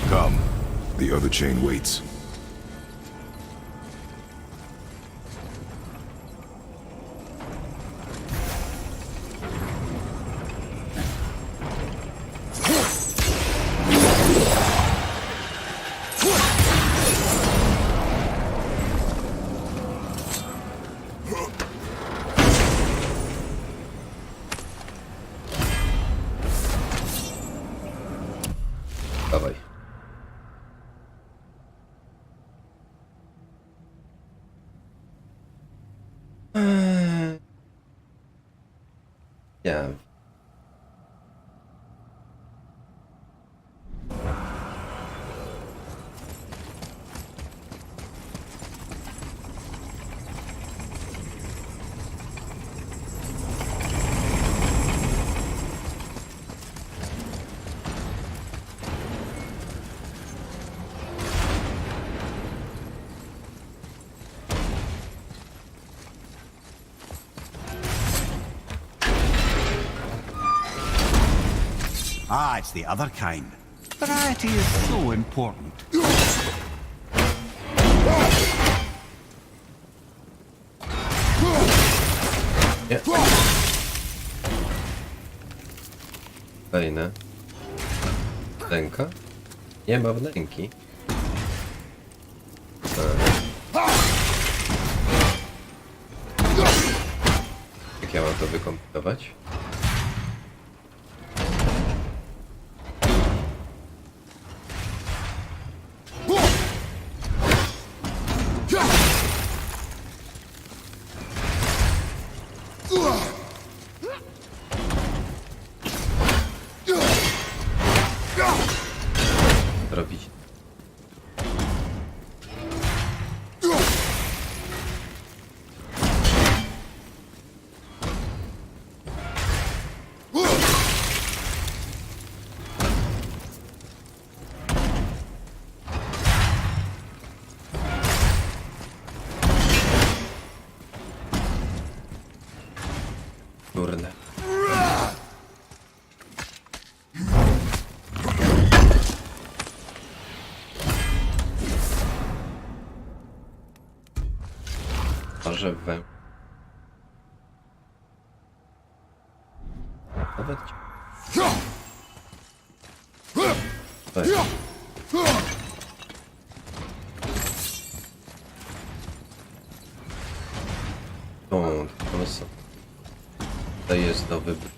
Come. The other chain waits.
Dawaj. Ja.
Ah, it's the other kind. Variety is so important.
Nie. Fajne. Wnęka? Nie ma wnęki. Jak ja mam to wykompletować? Robić. Kurde. Może we... Nawet... Ej. O, to są... To jest do wyboru.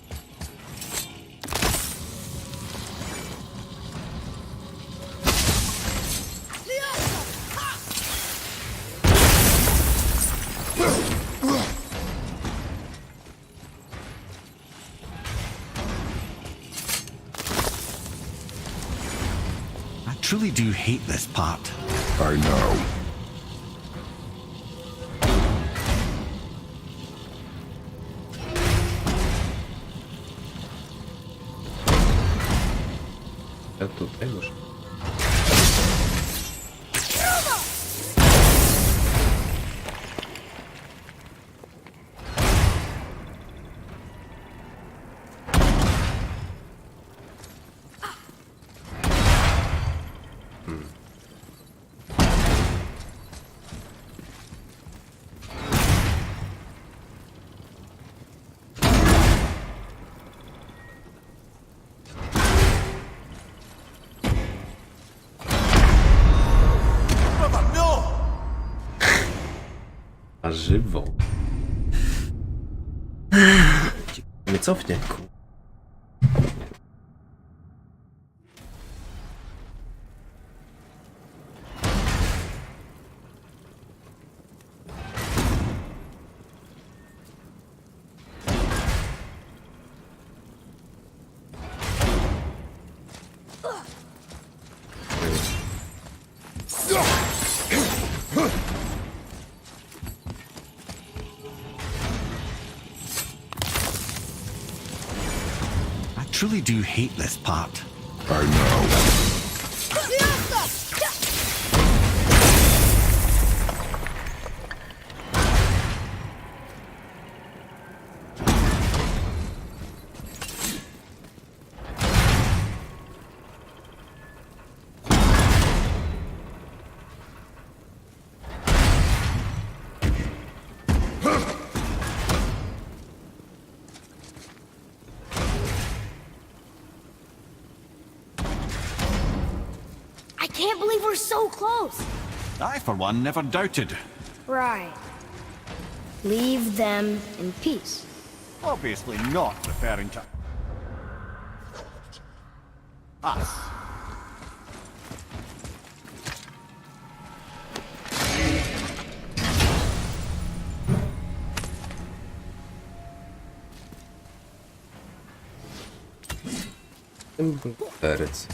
I truly do hate this part.
I know.
Ja tutaj muszę. A żywo. Nie cofnie, ku.
I truly do hate this part.
I know.
I can't believe we're so close.
I, for one, never doubted.
Right. Leave them in peace.
Obviously not referring to us.
Tym był perec.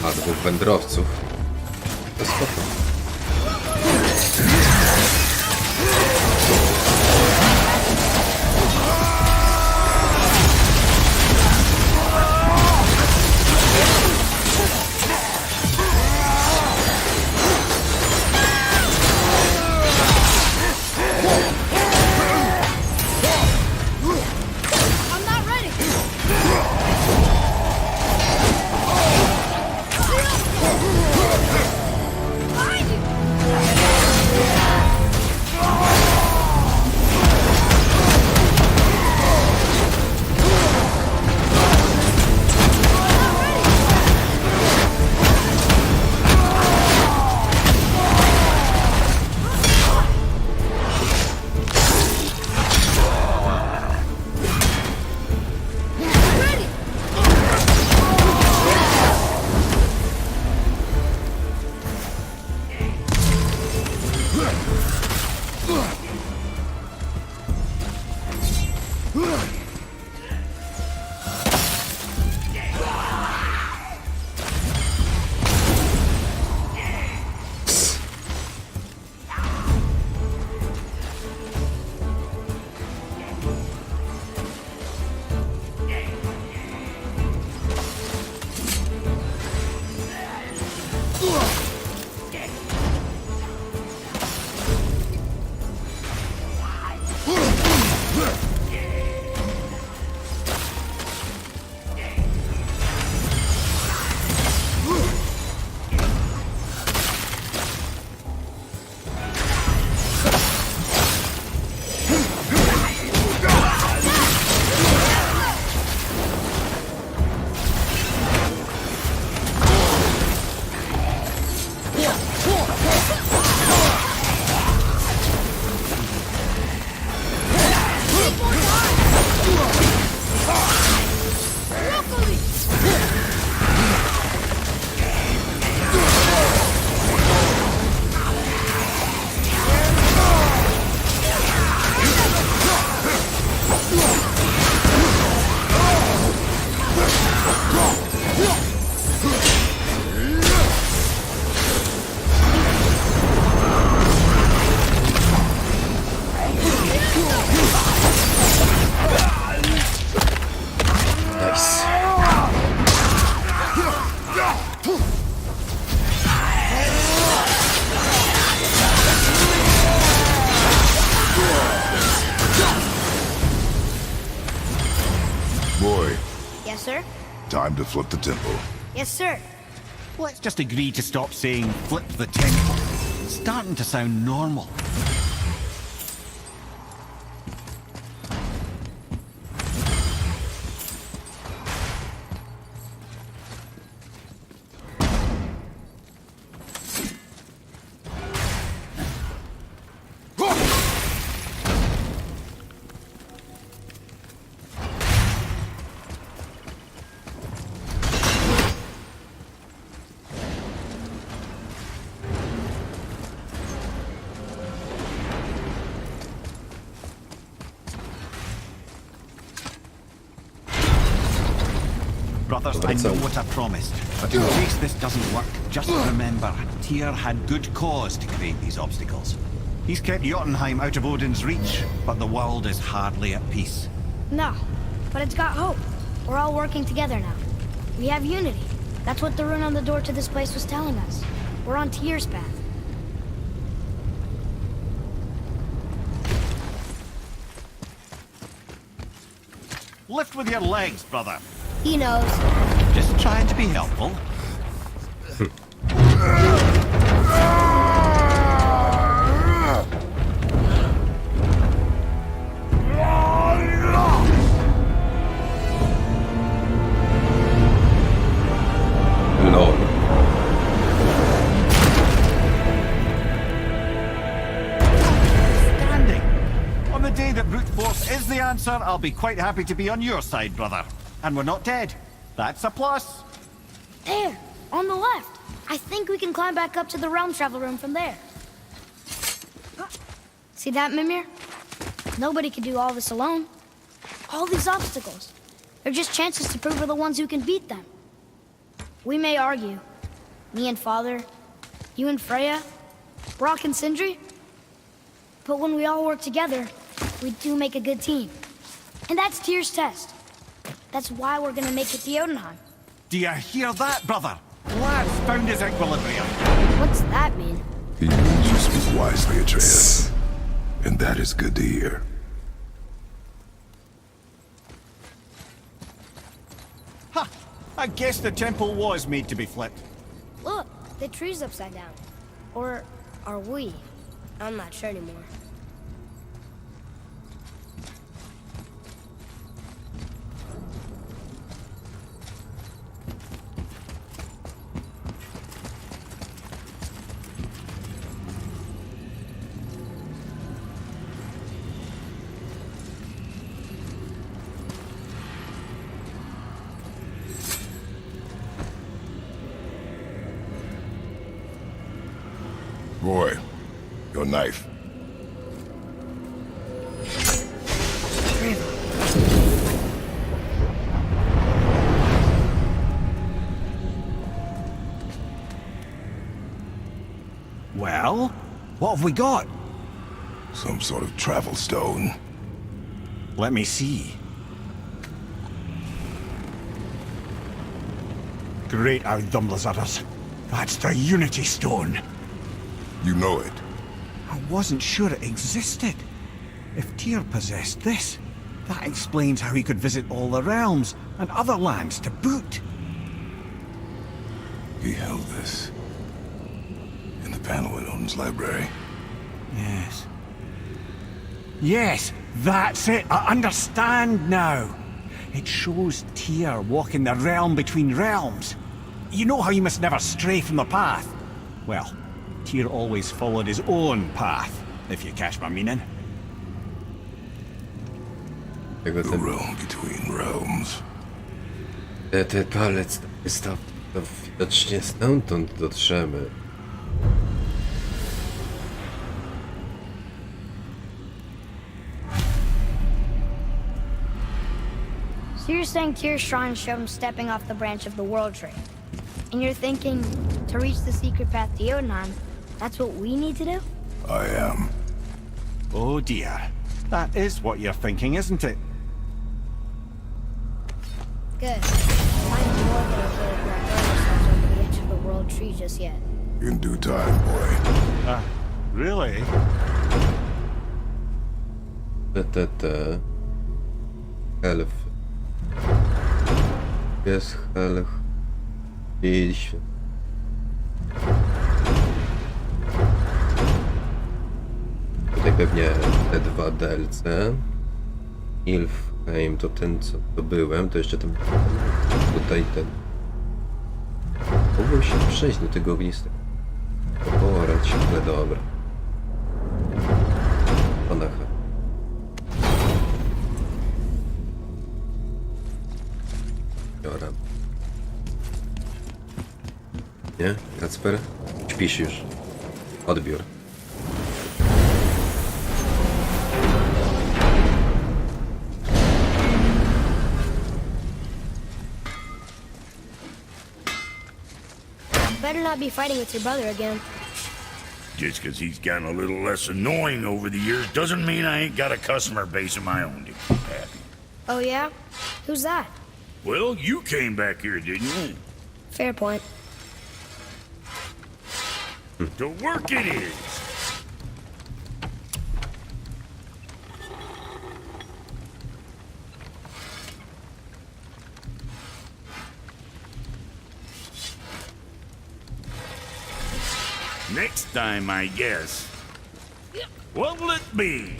A dwóch wędrowców. To spoko.
I'm not ready. Behind you. Ready.
Nice.
Boy,
Yes, sir.
time to flip the temple.
Yes, sir.
Let's just agree to stop saying flip the temple. It's starting to sound normal. Brothers, I know what I promised, but in case this doesn't work, just remember, Tyr had good cause to create these obstacles. He's kept Jotunheim out of Odin's reach, but the world is hardly at peace.
No, but it's got hope. We're all working together now. We have unity. That's what the rune on the door to this place was telling us. We're on Tyr's path.
Lift with your legs, brother.
He knows.
Just trying to be helpful. Tyra, I'll be quite happy to be on your side, brother. And we're not dead. That's a plus.
There, on the left. I think we can climb back up to the realm travel room from there. See that, Mimir? Nobody can do all this alone. All these obstacles. They're just chances to prove we're the ones who can beat them. We may argue. Me and Father, you and Freya, Brock and Sindri. But when we all work together, we do make a good team. And that's Tyr's test. That's why we're gonna make it to Jotunheim.
Do you hear that, brother? Lad's found his equilibrium.
What's that mean?
He means you speak wisely, Atreus. And that is good to hear.
Ha! I guess the temple was made to be flipped.
Look, the tree's upside down. Or are we? I'm not sure anymore.
Roy, your knife.
Well, what have we got?
Some sort of travel stone.
Let me see. Great Outdumblers. That's the Unity Stone.
You know it.
I wasn't sure it existed. If Tyr possessed this, that explains how he could visit all the realms and other lands to boot.
He held this in the panel in Odin's library.
Yes. Yes, that's it. I understand now. It shows Tyr walking the realm between realms. You know how you must never stray from the path? Well, Tyr always followed his own path, if you catch my meaning.
Tego
The
ten,
realm between realms.
ten palec jest to widocznie stamtąd dotrzemy.
So you're saying Tyr's shrine showed him stepping off the branch of the World Tree. And you're thinking, to reach the secret path to Jotunheim, that's what we need to do?
I am.
Oh dear. That is what you're thinking, isn't it?
Good. I'm more than okay with not throwing ourselves over the edge of the World Tree just yet.
In due time, boy.
Really?
Elf. Jest elf. Idź. Tutaj pewnie te dwa DLC. Ilfheim to ten, co to byłem, to jeszcze ten. Tutaj ten. Mógłbym się przejść do tego ognistego. Porać, ale dobra. Onacha. Dobra. Nie? Kacper? Śpisz już. Odbiór.
Better not be fighting with your brother again.
Just 'cause he's gotten a little less annoying over the years doesn't mean I ain't got a customer base of my own to keep happy.
Oh yeah? Who's that?
Well, you came back here, didn't you?
Fair point.
To work it is. Next time, I guess. What'll it be?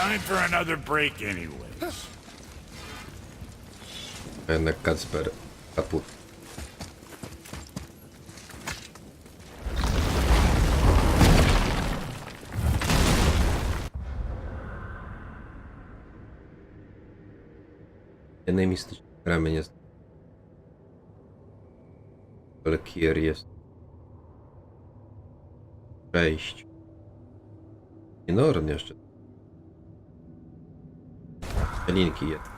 time for another break anyways.
Jednak Kacper kaput. Jednej mistycznej ramy nie znam. Ale kier jest. 6. Norn jeszcze. Linki jest.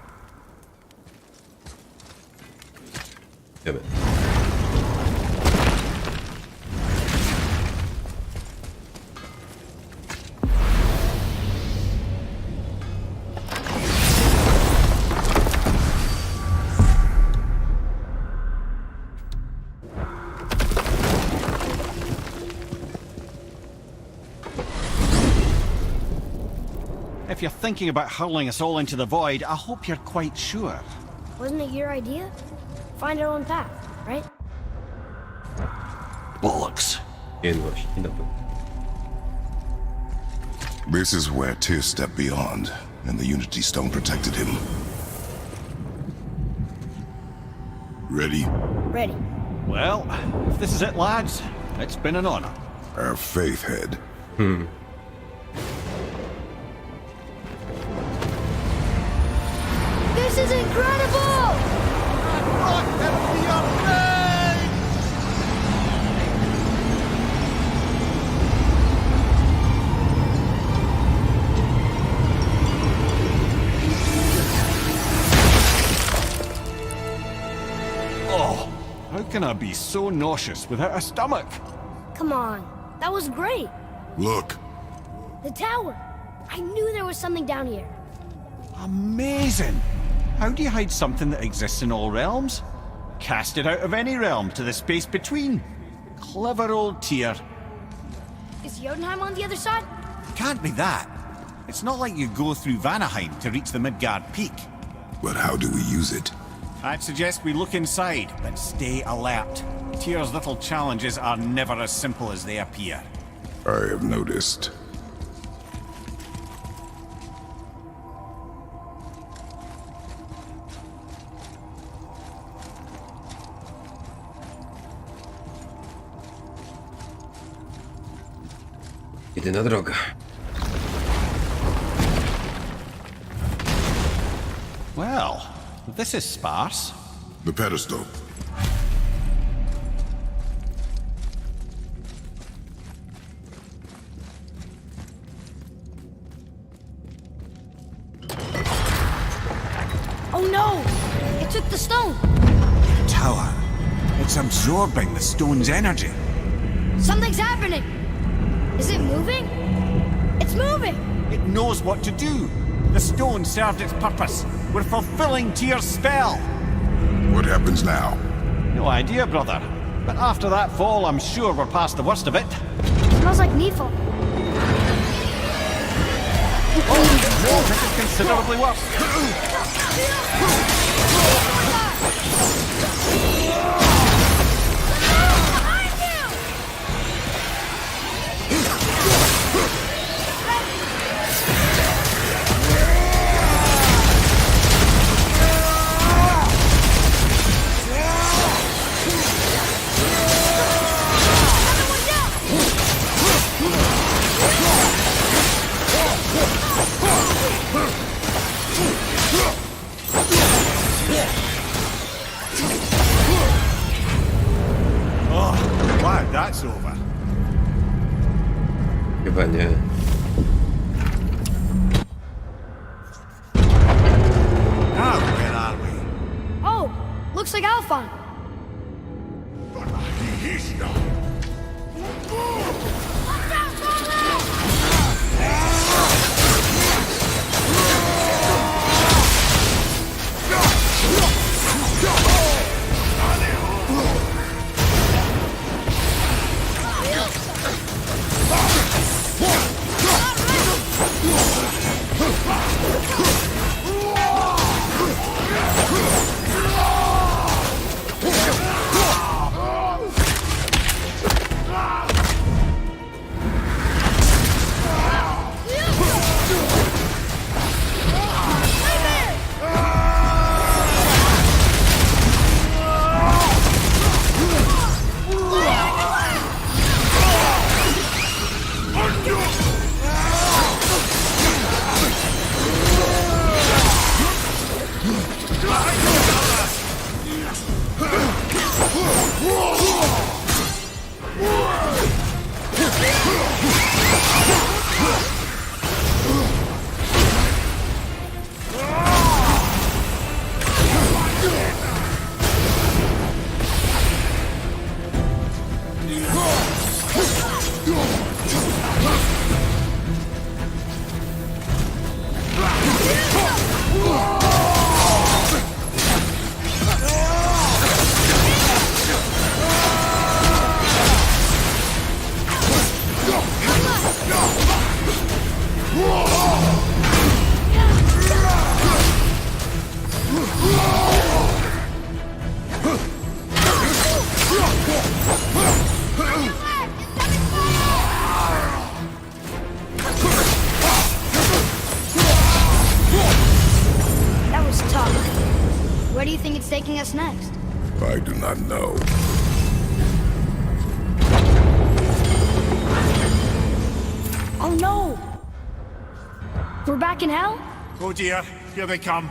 Idziemy.
If you're thinking about hurling us all into the void, I hope you're quite sure.
Wasn't it your idea? Find our own path, right?
Bollocks.
Jędłość. I dobra.
This is where Tyr stepped beyond, and the Unity Stone protected him. Ready?
Ready.
Well, if this is it, lads, it's been an honor.
Our faith head.
This is incredible!
Oh, how can I be so nauseous without a stomach?
Come on, that was great.
Look,
The tower. I knew there was something down here.
Amazing! How do you hide something that exists in all realms? Cast it out of any realm to the space between. Clever old Tyr.
Is Jotunheim on the other side?
Can't be that. It's not like you go through Vanaheim to reach the Midgard Peak.
but how do we use it?
I'd suggest we look inside, but stay alert. Tyr's little challenges are never as simple as they appear.
I have noticed.
Jedyna droga.
Well, this is sparse.
The pedestal.
Oh no! It took the stone!
Tower. It's absorbing the stone's energy.
Something's happening! Is it moving? It's moving!
It knows what to do. The stone served its purpose. We're fulfilling Tyr's spell.
What happens now?
No idea, brother. But after that fall, I'm sure we're past the worst of it.
Smells like Needful.
Oh, no, this is considerably worse. Oh, glad that's over.
Chyba nie.
Now, where are we?
Oh, looks like Alphon. taking us next?
I do not know.
Oh no! We're back in hell?
Oh dear, here they come.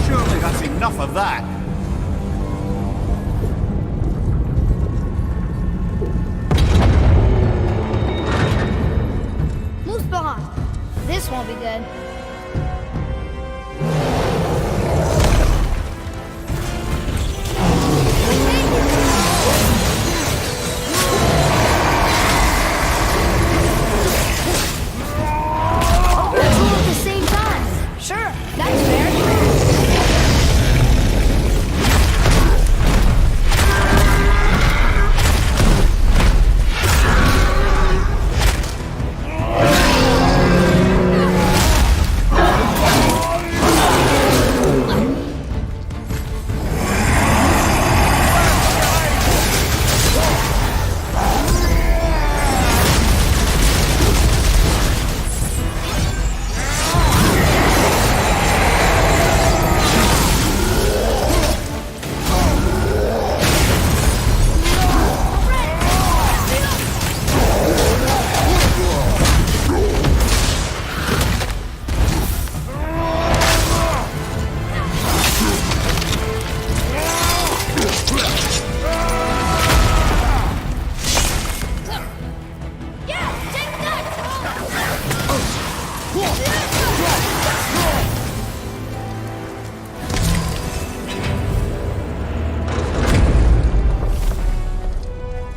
Surely that's enough of that.
Muspelheim! This won't be good. Oh, that's all at the same time. Sure, that's fair.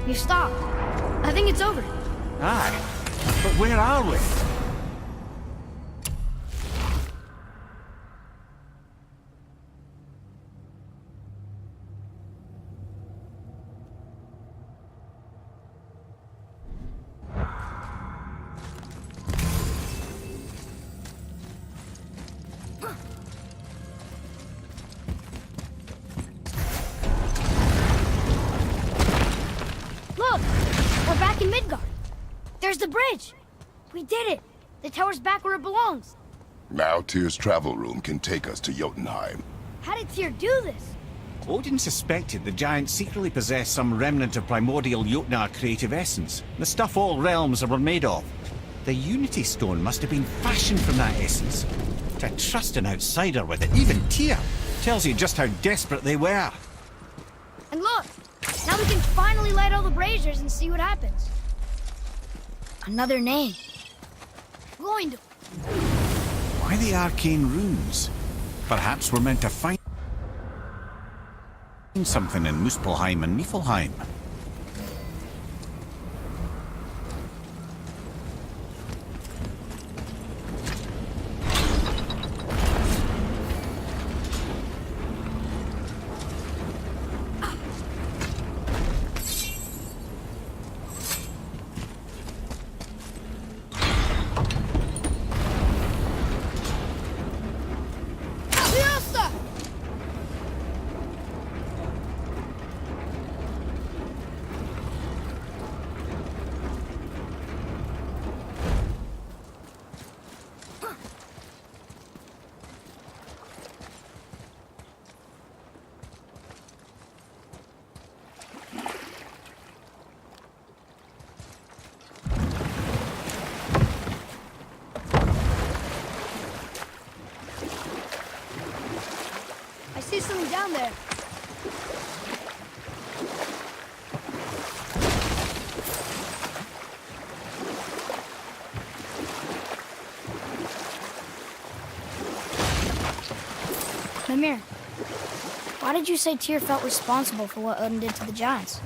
You stopped. I think it's over.
Aye. But where are we?
Look! We're back in Midgard. There's the bridge. We did it. The tower's back where it belongs.
Now Tyr's travel room can take us to Jotunheim.
How did Tyr do this?
Odin suspected the giant secretly possessed some remnant of primordial Jotnar creative essence, the stuff all realms were made of. The Unity Stone must have been fashioned from that essence. To trust an outsider with it, even Tyr, tells you just how desperate they were.
And look! Now we can finally light all the braziers and see what happens. Another name. Going to.
Why the arcane runes? Perhaps we're meant to find something in Muspelheim and Niflheim.
I see something down there. Ymir, why did you say Tyr felt responsible for what Odin did to the giants?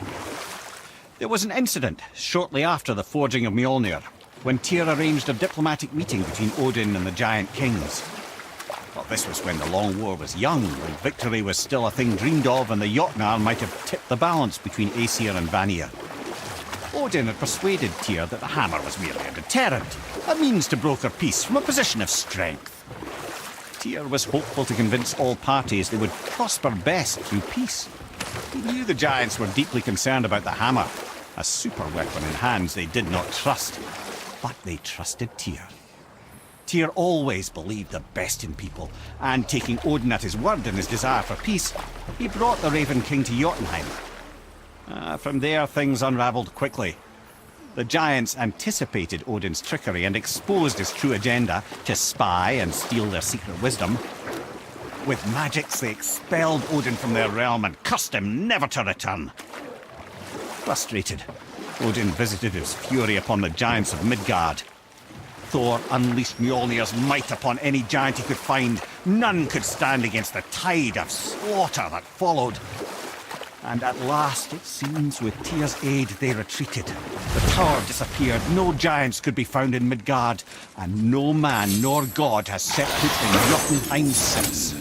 There was an incident shortly after the forging of Mjolnir, when Tyr arranged a diplomatic meeting between Odin and the giant kings. Well, this was when the Long War was young, when victory was still a thing dreamed of, and the Jotnar might have tipped the balance between Aesir and Vanir. Odin had persuaded Tyr that the hammer was merely a deterrent, a means to broker peace from a position of strength. Tyr was hopeful to convince all parties they would prosper best through peace. He knew the giants were deeply concerned about the hammer, a super weapon in hands they did not trust. But they trusted Tyr. Tyr always believed the best in people, and taking Odin at his word in his desire for peace, he brought the Raven King to Jotunheim. From there, things unravelled quickly. The giants anticipated Odin's trickery and exposed his true agenda to spy and steal their secret wisdom. With magics, they expelled Odin from their realm and cursed him never to return. Frustrated, Odin visited his fury upon the giants of Midgard. Thor unleashed Mjolnir's might upon any giant he could find. None could stand against the tide of slaughter that followed. And at last, it seems, with Tyr's aid, they retreated. The tower disappeared, no giants could be found in Midgard, and no man nor god has set foot in Jotunheim since.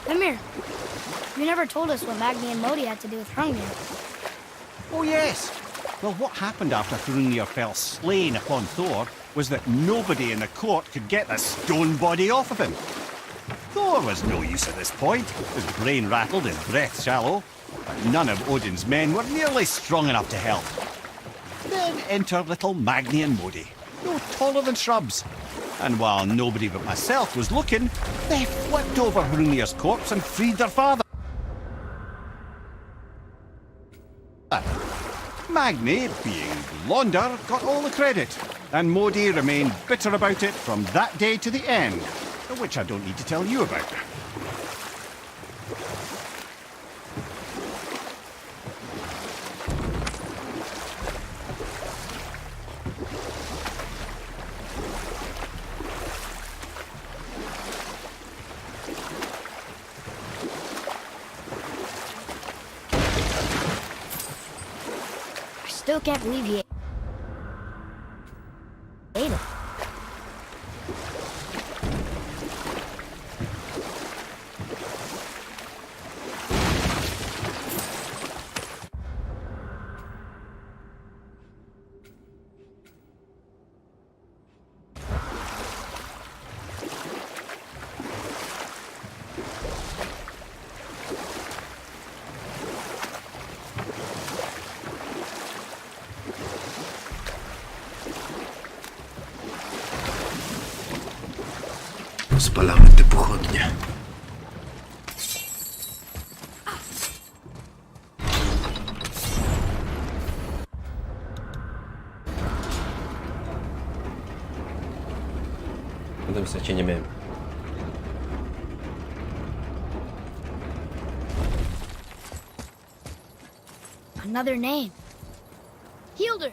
Mimir, you never told us what Magni and Modi had to do with Hrungnir.
Oh, yes. Well, what happened after Hrungnir fell slain upon Thor was that nobody in the court could get the stone body off of him. Thor was no use at this point. His brain rattled, his breath shallow, but none of Odin's men were nearly strong enough to help. Then enter little Magni and Modi, no taller than shrubs. And while nobody but myself was looking, they flipped over Hrungnir's corpse and freed their father. Magni, being blonder, got all the credit, and Modi remained bitter about it from that day to the end, which I don't need to tell you about.
I still can't believe he ate it.
Spalamy te pochodnie. W tym sensie nie miałem.
Another name. Hildur.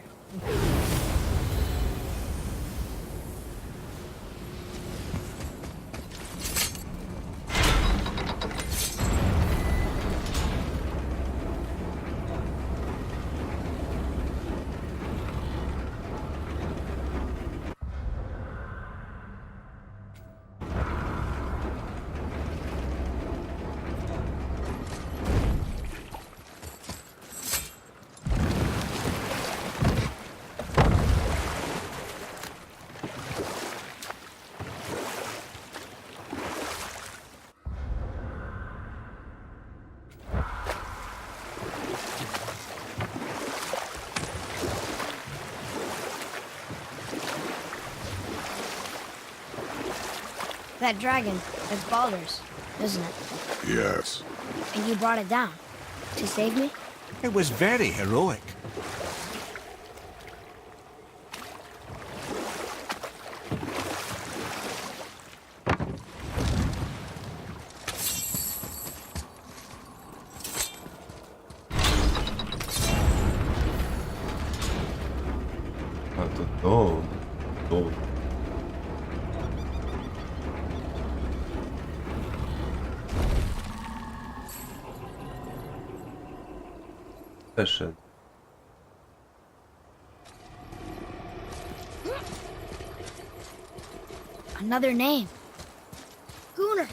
That dragon, it's Baldur's, isn't it?
Yes.
And you brought it down to save me?
It was very heroic.
A to. Wyszedł.
Another name. Gunnar.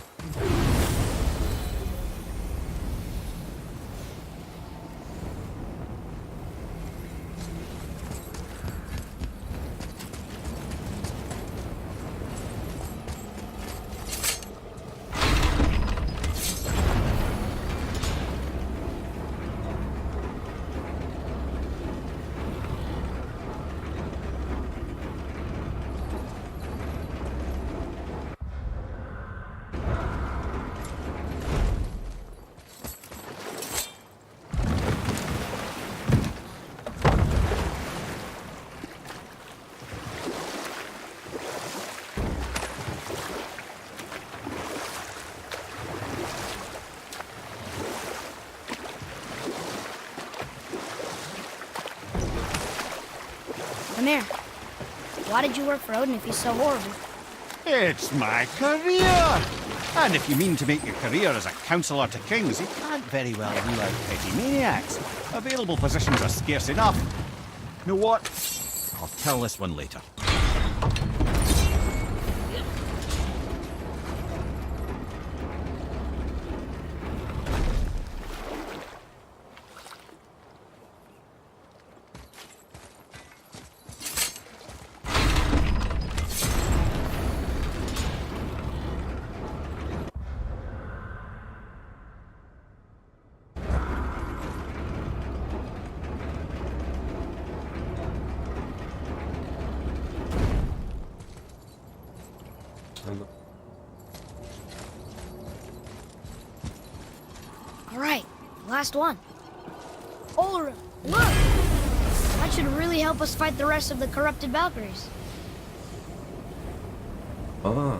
Mimir, why did you work for Odin if he's so horrible?
It's my career! And if you mean to make your career as a counsellor to kings, you can't very well rule out petty maniacs. Available positions are scarce enough. You know what? I'll tell this one later.
All right, last one. Ulrich, look! That should really help us fight the rest of the corrupted Valkyries.
Ah.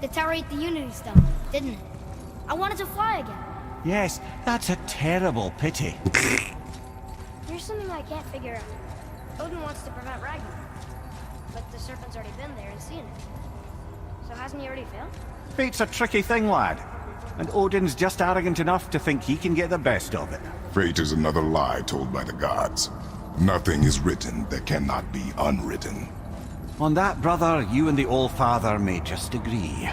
The tower ate the Unity Stone, didn't it? I wanted to fly again.
Yes, that's a terrible pity.
Here's something I can't figure out. Odin wants to prevent Ragnarok, but the serpent's already been there and seen it. So hasn't he already failed?
Fate's a tricky thing, lad. And Odin's just arrogant enough to think he can get the best of it.
Fate is another lie told by the gods. Nothing is written that cannot be unwritten.
On that, brother, you and the All-Father may just agree.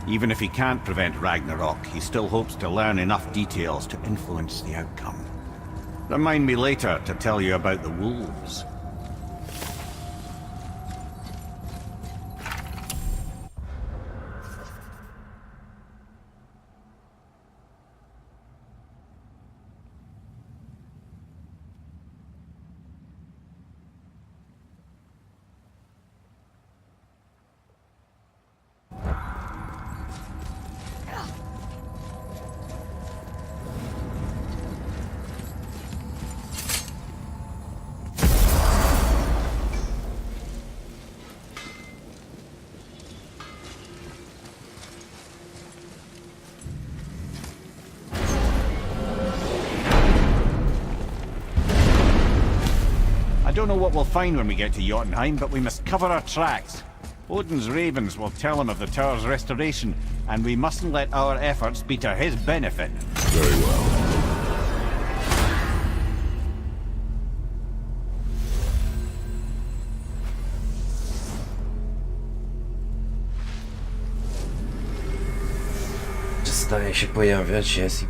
Even if he can't prevent Ragnarok, he still hopes to learn enough details to influence the outcome. Remind me later to tell you about the wolves. I don't know what we'll find when we get to Jotunheim, but we must cover our tracks. Odin's ravens will tell him of the tower's restoration, and we mustn't let our efforts be to his benefit.
Very well.
Przestaje się pojawiać, jest i...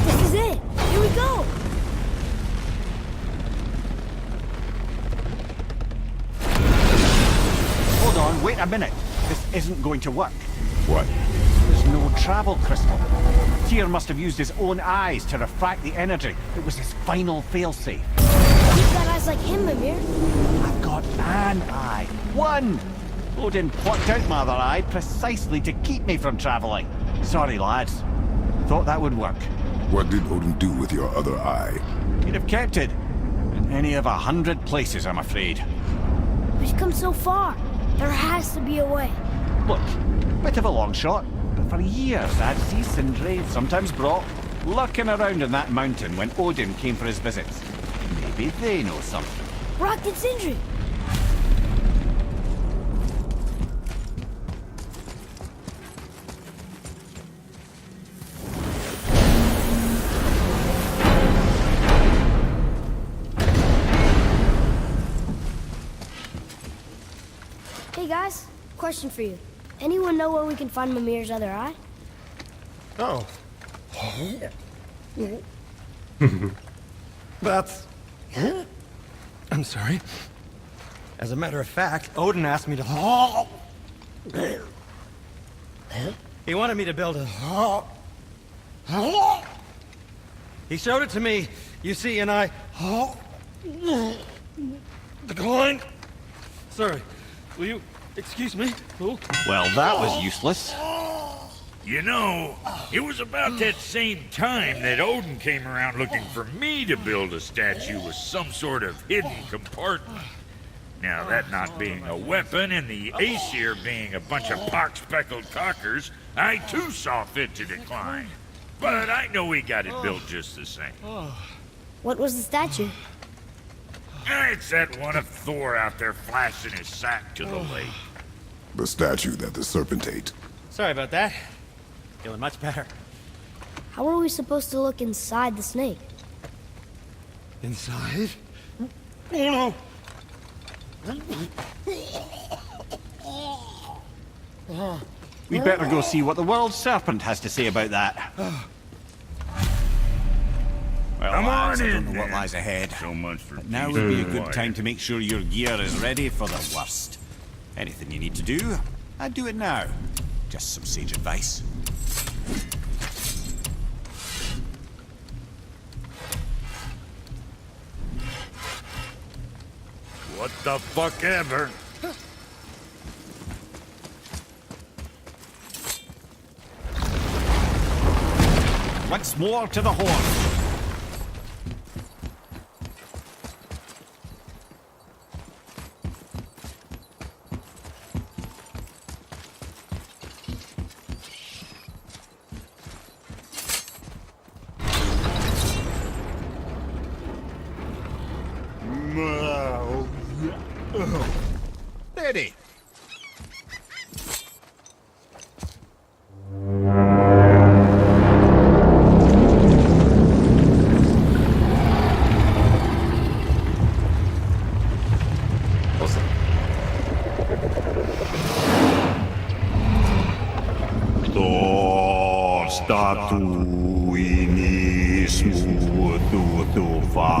This is it! Here we go!
Hold on, wait a minute. This isn't going to work.
What?
There's no travel crystal. Tyr must have used his own eyes to refract the energy. It was his final failsafe.
You've got eyes like him, Mimir.
I've got an eye. One! Odin plucked out my other eye precisely to keep me from traveling. Sorry, lads. Thought that would work.
What did Odin do with your other eye?
He'd have kept it. In any of 100 places, I'm afraid.
We've come so far. There has to be a way.
Look, bit of a long shot, but for years I'd see Sindri, sometimes Brock, lurking around in that mountain when Odin came for his visits. Maybe they know something.
Brock and Sindri. guys, question for you. Anyone know where we can find Mimir's other eye?
Oh. That's... I'm sorry. As a matter of fact, Odin asked me to... He wanted me to build a... He showed it to me, you see, and I... Declined. Sorry. Will you excuse me? Oh.
Well, that was useless.
You know, it was about that same time that Odin came around looking for me to build a statue with some sort of hidden compartment. Now, that not being a weapon and the Aesir being a bunch of pock-speckled cockers, I too saw fit to decline. But I know we got it built just the same.
What was the statue?
It's that one of Thor out there flashing his sack to the lake.
The statue that the serpent ate.
Sorry about that. Feeling much better.
How are we supposed to look inside the snake?
Inside? Oh no!
We'd better go see what the world serpent has to say about that. Well,
Come
lads,
on
I
in,
don't know what
then.
lies ahead.
So much for
Now
peace
would be a
and
good
quiet.
time to make sure your gear is ready for the worst. Anything you need to do, I'd do it now. Just some sage advice.
What the fuck ever?
Once more to the horse. Steady.
Awesome.
To statuinismu tutufa.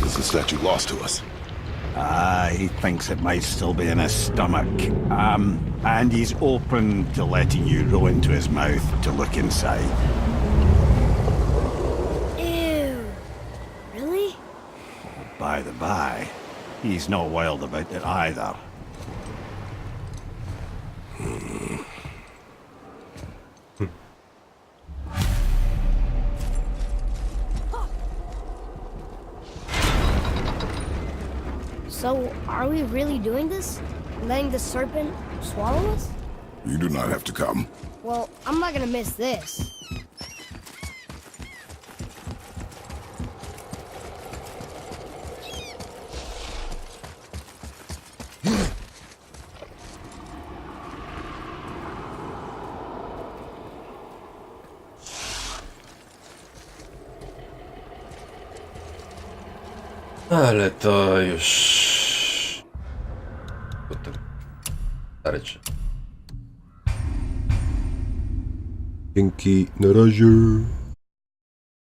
Is the statue lost to us?
He thinks it might still be in his stomach. And he's open to letting you roll into his mouth to look inside.
Ew. Really?
By the by, he's not wild about it either.
So, are we really doing this? Letting the serpent swallow us?
You do not have to come.
Well, I'm not gonna miss this.
Ale to już... Potem... Starczy. Dzięki, na razie.